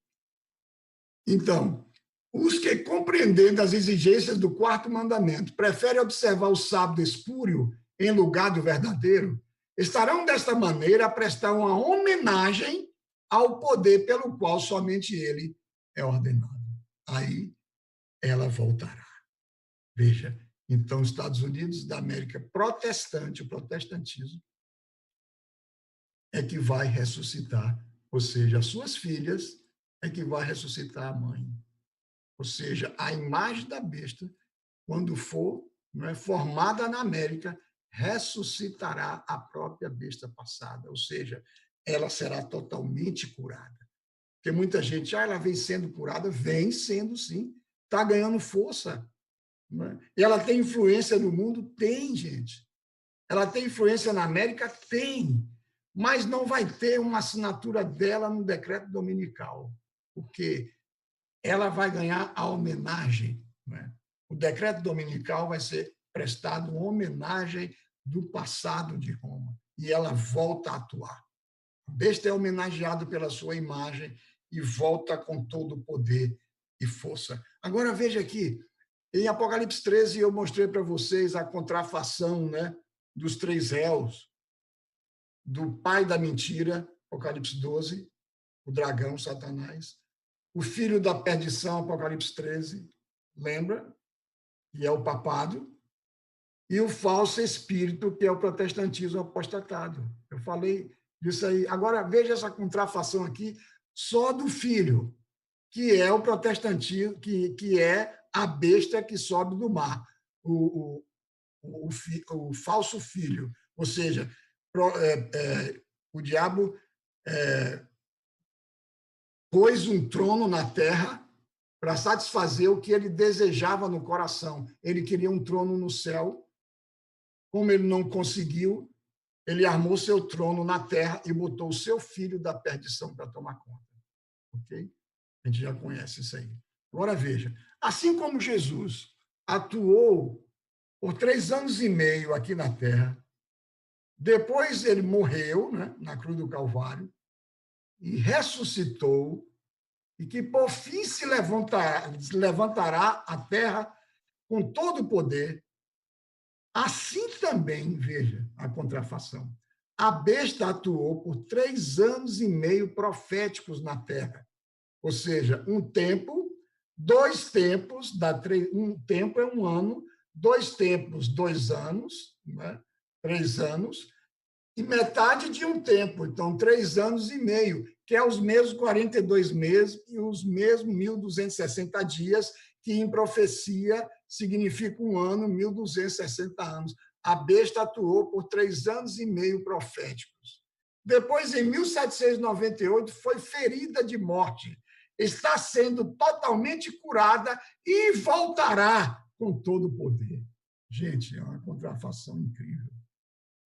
Então, os que, compreendendo as exigências do 4º mandamento, preferem observar o sábado espúrio em lugar do verdadeiro, estarão, desta maneira, a prestar uma homenagem ao poder pelo qual somente ele é ordenado. Aí ela voltará. Veja, então, os Estados Unidos da América protestante, o protestantismo, é que vai ressuscitar, ou seja, as suas filhas é que vai ressuscitar a mãe. Ou seja, a imagem da besta, quando for, não é, formada na América, ressuscitará a própria besta passada, ou seja, ela será totalmente curada. Porque muita gente, ela vem sendo curada, vem sendo sim, está ganhando força. Não é? E ela tem influência no mundo? Tem, gente. Ela tem influência na América? Tem. mas não vai ter uma assinatura dela no decreto dominical, porque ela vai ganhar a homenagem, né? O decreto dominical vai ser prestado uma homenagem do passado de Roma, e ela volta a atuar. A besta é homenageado pela sua imagem e volta com todo o poder e força. Agora, veja aqui, em Apocalipse 13, eu mostrei para vocês a contrafação, né, dos três réus, do pai da mentira, Apocalipse 12, o dragão, Satanás, o filho da perdição, Apocalipse 13, lembra? Que é o papado, e o falso espírito, que é o protestantismo apostatado. Eu falei disso aí. Agora, veja essa contrafação aqui, só do filho, que é o protestantismo, que é a besta que sobe do mar, o falso filho. Ou seja, o diabo pôs um trono na terra para satisfazer o que ele desejava no coração. Ele queria um trono no céu. Como ele não conseguiu, ele armou seu trono na terra e botou o seu filho da perdição para tomar conta. Ok? A gente já conhece isso aí. Agora veja, assim como Jesus atuou por 3 anos e meio aqui na terra, depois ele morreu, né, na cruz do Calvário e ressuscitou, e que por fim se levantará a terra com todo o poder. Assim também, veja a contrafação, a besta atuou por 3 anos e meio proféticos na terra. Ou seja, um tempo, 2 tempos, um tempo é 1 ano, 2 tempos, 2 anos, né? 3 anos, e metade de um tempo, então 3 anos e meio, que é os mesmos 42 meses e os mesmos 1.260 dias, que em profecia significa 1 ano, 1.260 anos. A besta atuou por 3 anos e meio proféticos. Depois, em 1798, foi ferida de morte. Está sendo totalmente curada e voltará com todo o poder. Gente, é uma contrafação incrível.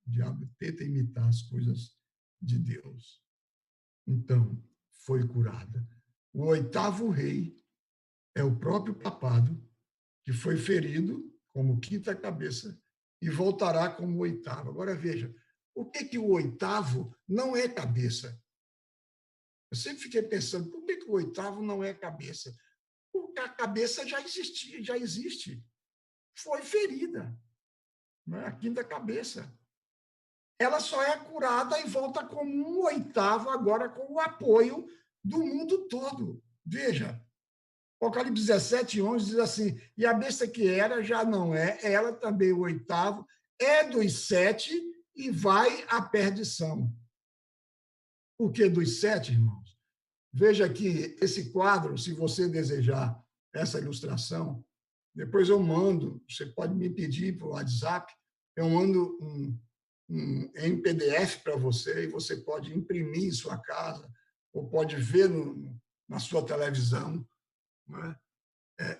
O diabo tenta imitar as coisas de Deus. Então, foi curada. O 8º rei é o próprio papado, que foi ferido como 5ª cabeça e voltará como 8º. Agora, veja, o que o 8º não é cabeça? Eu sempre fiquei pensando, por que o 8º não é cabeça? Porque a cabeça já existia, já existe. Foi ferida, não é? A 5ª cabeça. Ela só é curada e volta como um 8º, agora com o apoio do mundo todo. Veja, Apocalipse 17, 11 diz assim, e a besta que era já não é, ela também o 8º, é dos 7 e vai à perdição. Por que dos 7, irmãos? Veja aqui esse quadro, se você desejar essa ilustração, depois eu mando, você pode me pedir por WhatsApp, eu mando em PDF para você, e você pode imprimir em sua casa, ou pode ver na sua televisão, né,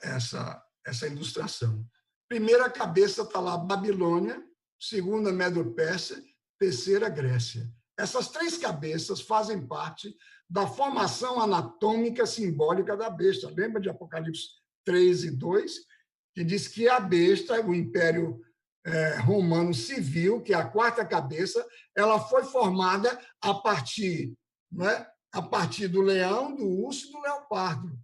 essa ilustração. Primeira cabeça está lá, Babilônia, segunda, Medo-Pérsia, terceira, Grécia. Essas 3 cabeças fazem parte da formação anatômica simbólica da besta. Lembra de Apocalipse 3 e 2, que diz que a besta, o Império Romano Civil, que é a 4ª cabeça, ela foi formada a partir, né, a partir do leão, do urso e do leopardo.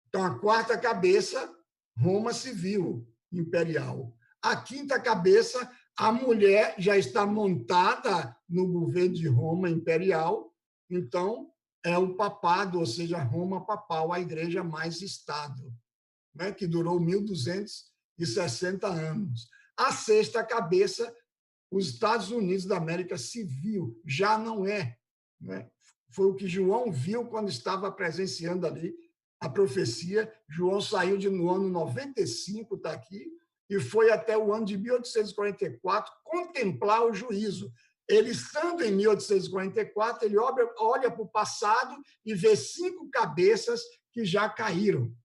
Então, a 4ª cabeça, Roma Civil, imperial. A 5ª cabeça, a mulher já está montada no governo de Roma imperial, então é o papado, ou seja, Roma papal, a igreja mais Estado, né, que durou 1.260 anos. A 6ª cabeça, os Estados Unidos da América Civil, já não é, né? Foi o que João viu quando estava presenciando ali a profecia. João saiu no ano 95, está aqui, e foi até o ano de 1844 contemplar o juízo. Ele, estando em 1844, ele olha para o passado e vê 5 cabeças que já caíram.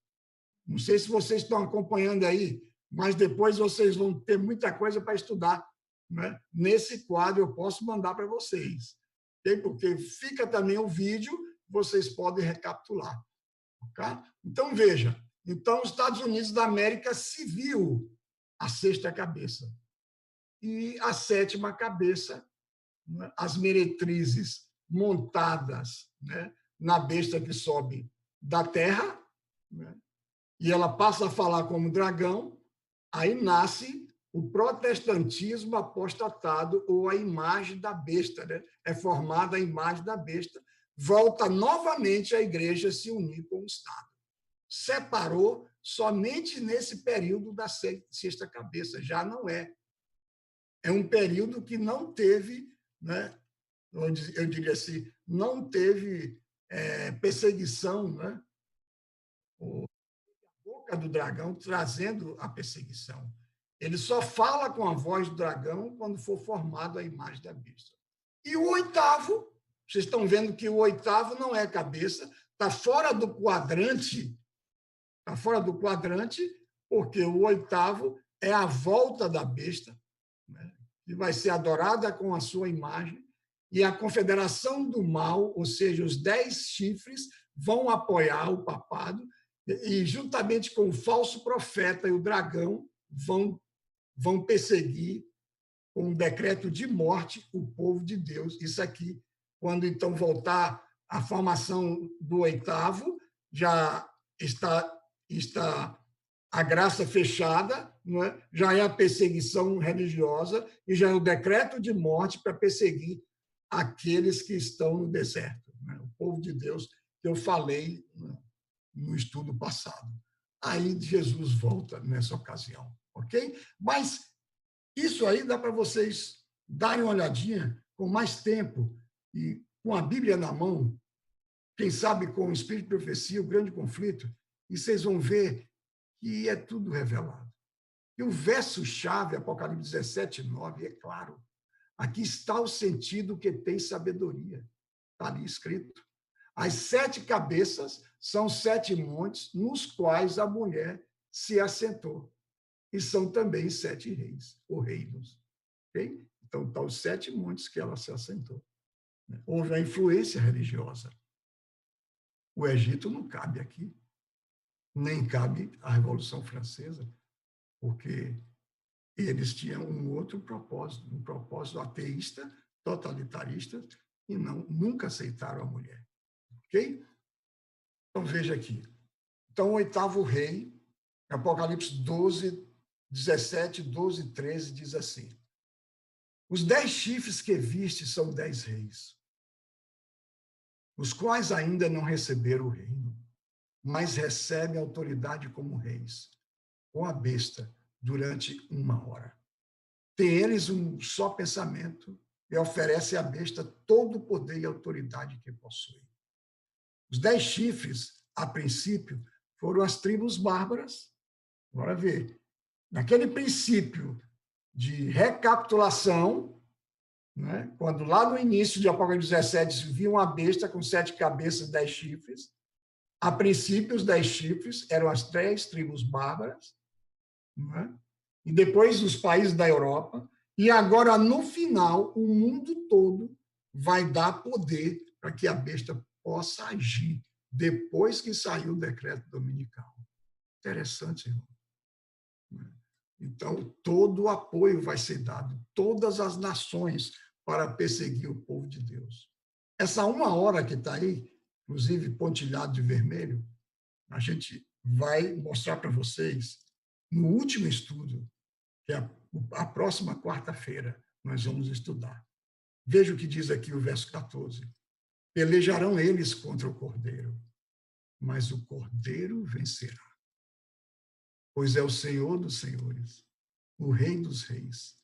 Não sei se vocês estão acompanhando aí, mas depois vocês vão ter muita coisa para estudar, né? Nesse quadro eu posso mandar para vocês. okay? Porque fica também o vídeo, vocês podem recapitular. Okay? Então, veja, então os Estados Unidos da América se viu a sexta cabeça. E a sétima cabeça, né, as meretrizes montadas, né, na besta que sobe da terra, né, e ela passa a falar como dragão, aí nasce o protestantismo apostatado, ou a imagem da besta, né? É formada a imagem da besta, volta novamente a igreja se unir com o Estado. Separou somente nesse período da sexta cabeça, já não é. É um período que não teve, né? Eu diria assim, não teve perseguição, né? A boca do dragão trazendo a perseguição. Ele só fala com a voz do dragão quando for formado a imagem da besta. E o oitavo, vocês estão vendo que o oitavo não é cabeça, está fora do quadrante, porque o oitavo é a volta da besta, né, que vai ser adorada com a sua imagem, e a confederação do mal, ou seja, os 10 chifres, vão apoiar o papado, e juntamente com o falso profeta e o dragão, vão perseguir com um decreto de morte o povo de Deus. Isso aqui, quando então voltar a formação do oitavo, já está a graça fechada, não é? Já é a perseguição religiosa e já é o decreto de morte para perseguir aqueles que estão no deserto, né? O povo de Deus que eu falei, né, no estudo passado. Aí Jesus volta nessa ocasião, ok? Mas isso aí dá para vocês darem uma olhadinha com mais tempo e com a Bíblia na mão, quem sabe com o Espírito de Profecia, o grande conflito, e vocês vão ver que é tudo revelado. E o verso-chave, Apocalipse 17, 9, é claro. Aqui está o sentido que tem sabedoria. Está ali escrito. As 7 cabeças são 7 montes nos quais a mulher se assentou. E são também 7 reis, ou reinos. Okay? Então, estão os 7 montes que ela se assentou. Houve a influência religiosa. O Egito não cabe aqui, nem cabe a Revolução Francesa, porque eles tinham um outro propósito, um propósito ateísta, totalitarista, e nunca aceitaram a mulher. Ok? Então, veja aqui. Então, o oitavo rei, Apocalipse 12, 17, 12, 13, diz assim: os 10 chifres que viste são 10 reis, os quais ainda não receberam o reino, mas recebem autoridade como reis, com a besta, durante 1 hora. Tem eles um só pensamento e oferece à besta todo o poder e autoridade que possui. Os 10 chifres, a princípio, foram as tribos bárbaras. Agora vê, naquele princípio de recapitulação, né, quando lá no início de Apocalipse 17 se viu uma besta com 7 cabeças e 10 chifres, a princípio os 10 chifres eram as 3 tribos bárbaras, né, e depois os países da Europa, e agora, no final, o mundo todo vai dar poder para que a besta possa agir depois que saiu o decreto dominical. Interessante, irmão. Então, todo o apoio vai ser dado, todas as nações, para perseguir o povo de Deus. Essa 1 hora que está aí, inclusive pontilhado de vermelho, a gente vai mostrar para vocês no último estudo, que é a próxima quarta-feira, nós vamos estudar. Veja o que diz aqui o verso 14. Pelejarão eles contra o Cordeiro, mas o Cordeiro vencerá. Pois é o Senhor dos senhores, o Rei dos reis.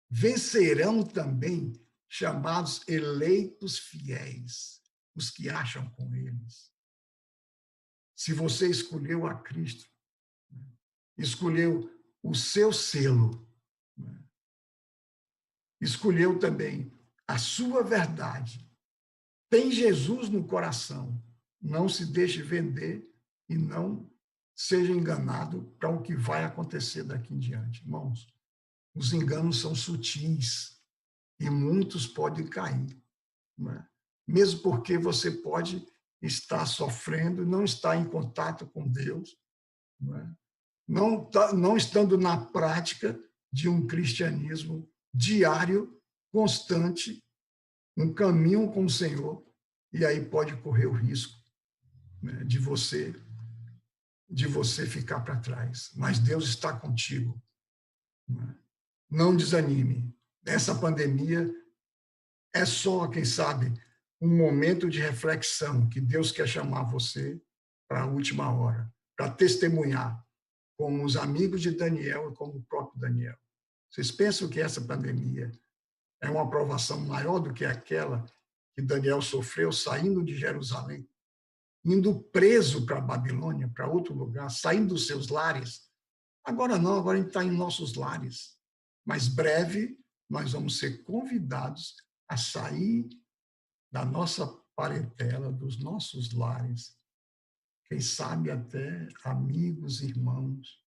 Vencerão também chamados eleitos fiéis, os que acham com eles. Se você escolheu a Cristo, escolheu o seu selo, escolheu também a sua verdade, tem Jesus no coração, não se deixe vender e não seja enganado para o que vai acontecer daqui em diante. Irmãos, os enganos são sutis e muitos podem cair, né? mesmo porque você pode estar sofrendo, não estar em contato com Deus, não é? Não estando na prática de um cristianismo diário, constante, um caminho com o Senhor, e aí pode correr o risco, né, de você ficar para trás. Mas Deus está contigo. Né? Não desanime. Essa pandemia é só, quem sabe, um momento de reflexão que Deus quer chamar você para a última hora, para testemunhar, como os amigos de Daniel e como o próprio Daniel. Vocês pensam que essa pandemia é uma provação maior do que aquela que Daniel sofreu saindo de Jerusalém, indo preso para a Babilônia, para outro lugar, saindo dos seus lares? Agora não, agora a gente está em nossos lares. Mas breve nós vamos ser convidados a sair da nossa parentela, dos nossos lares, quem sabe até amigos, irmãos,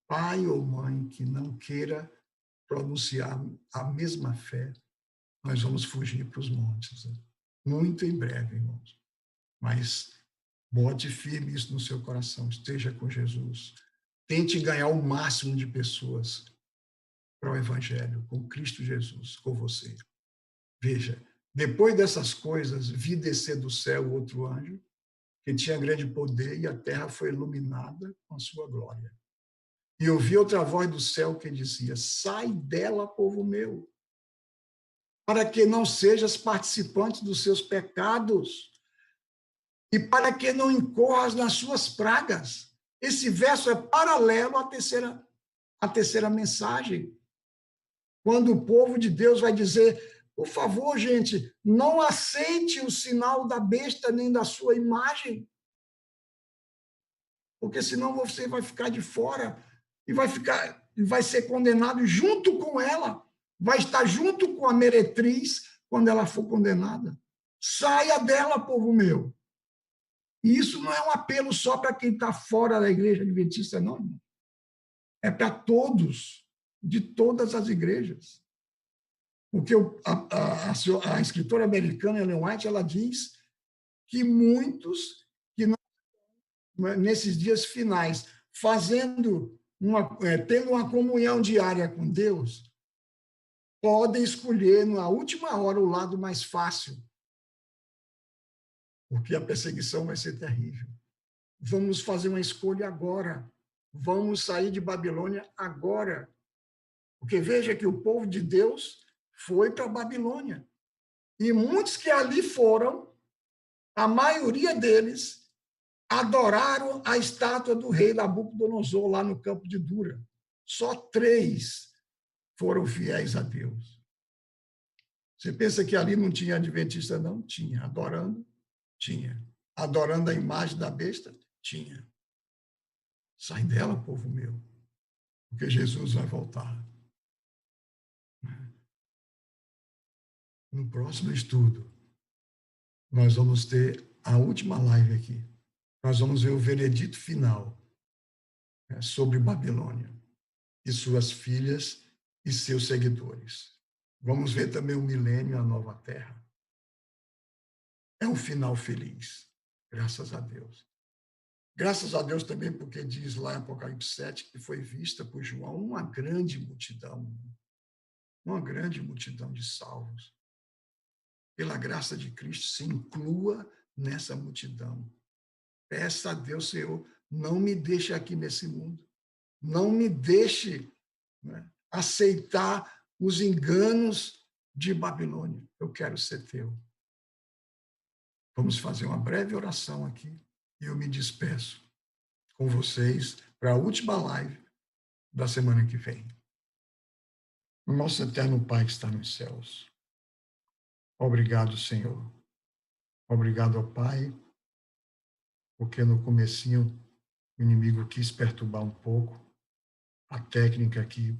pai ou mãe que não queira pronunciar a mesma fé, nós vamos fugir para os montes. Né? Muito em breve, irmãos. Mas bote firme isso no seu coração, esteja com Jesus. Tente ganhar o máximo de pessoas para o Evangelho, com Cristo Jesus, com você. Veja, depois dessas coisas, vi descer do céu outro anjo, que tinha grande poder, e a terra foi iluminada com a sua glória. E ouvi outra voz do céu que dizia: sai dela, povo meu, para que não sejas participante dos seus pecados e para que não incorras nas suas pragas. Esse verso é paralelo à terceira mensagem, quando o povo de Deus vai dizer: por favor, gente, não aceite o sinal da besta nem da sua imagem, porque senão você vai ficar de fora e vai ser condenado junto com ela, vai estar junto com a meretriz quando ela for condenada. Saia dela, povo meu. E isso não é um apelo só para quem está fora da igreja adventista, não. É para todos, de todas as igrejas. Porque a escritora americana Ellen White, ela diz que muitos que nesses dias finais, tendo uma comunhão diária com Deus, podem escolher na última hora o lado mais fácil, porque a perseguição vai ser terrível. Vamos fazer uma escolha agora. Vamos sair de Babilônia agora. Porque veja que o povo de Deus foi para a Babilônia. E muitos que ali foram, a maioria deles adoraram a estátua do rei Nabucodonosor lá no campo de Dura. Só 3 foram fiéis a Deus. Você pensa que ali não tinha adventista? Não, tinha. Adorando? Tinha. Adorando a imagem da besta? Tinha. Sai dela, povo meu, porque Jesus vai voltar. No próximo estudo, nós vamos ter a última live aqui. Nós vamos ver o veredito final, né, sobre Babilônia e suas filhas e seus seguidores. Vamos ver também o milênio, a nova terra. É um final feliz, graças a Deus. Graças a Deus também, porque diz lá em Apocalipse 7 que foi vista por João uma grande multidão de salvos. Pela graça de Cristo, se inclua nessa multidão. Peça a Deus, Senhor, não me deixe aqui nesse mundo. Não me deixe, né, aceitar os enganos de Babilônia. Eu quero ser teu. Vamos fazer uma breve oração aqui e eu me despeço com vocês para a última live da semana que vem. Nosso eterno Pai que está nos céus, obrigado, Senhor. Obrigado, ó Pai, porque no comecinho o inimigo quis perturbar um pouco a técnica que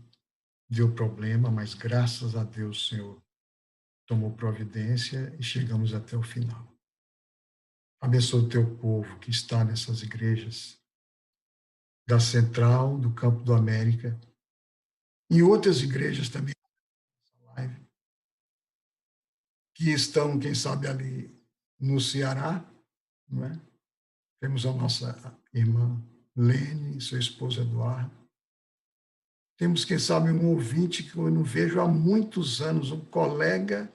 deu problema, mas graças a Deus, Senhor, tomou providência e chegamos até o final. Abençoa o teu povo que está nessas igrejas, da Central, do Campo do América, e outras igrejas também. que estão, quem sabe, ali no Ceará, não é? Temos a nossa irmã Lene, seu esposo Eduardo. Temos, quem sabe, um ouvinte que eu não vejo há muitos anos, um colega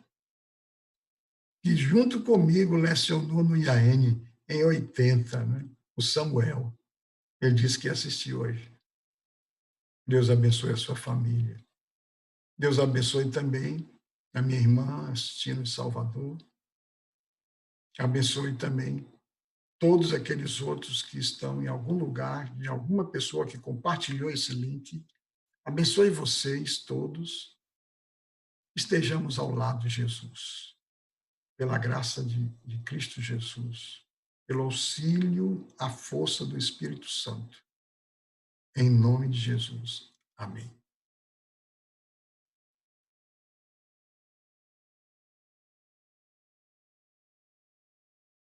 que, junto comigo, lecionou no IAN em 80, né? O Samuel. Ele disse que ia assistir hoje. Deus abençoe a sua família. Deus abençoe também a minha irmã assistindo em Salvador. Abençoe também todos aqueles outros que estão em algum lugar, de alguma pessoa que compartilhou esse link. Abençoe vocês todos. Estejamos ao lado de Jesus, pela graça de Cristo Jesus, pelo auxílio, a força do Espírito Santo. Em nome de Jesus. Amém.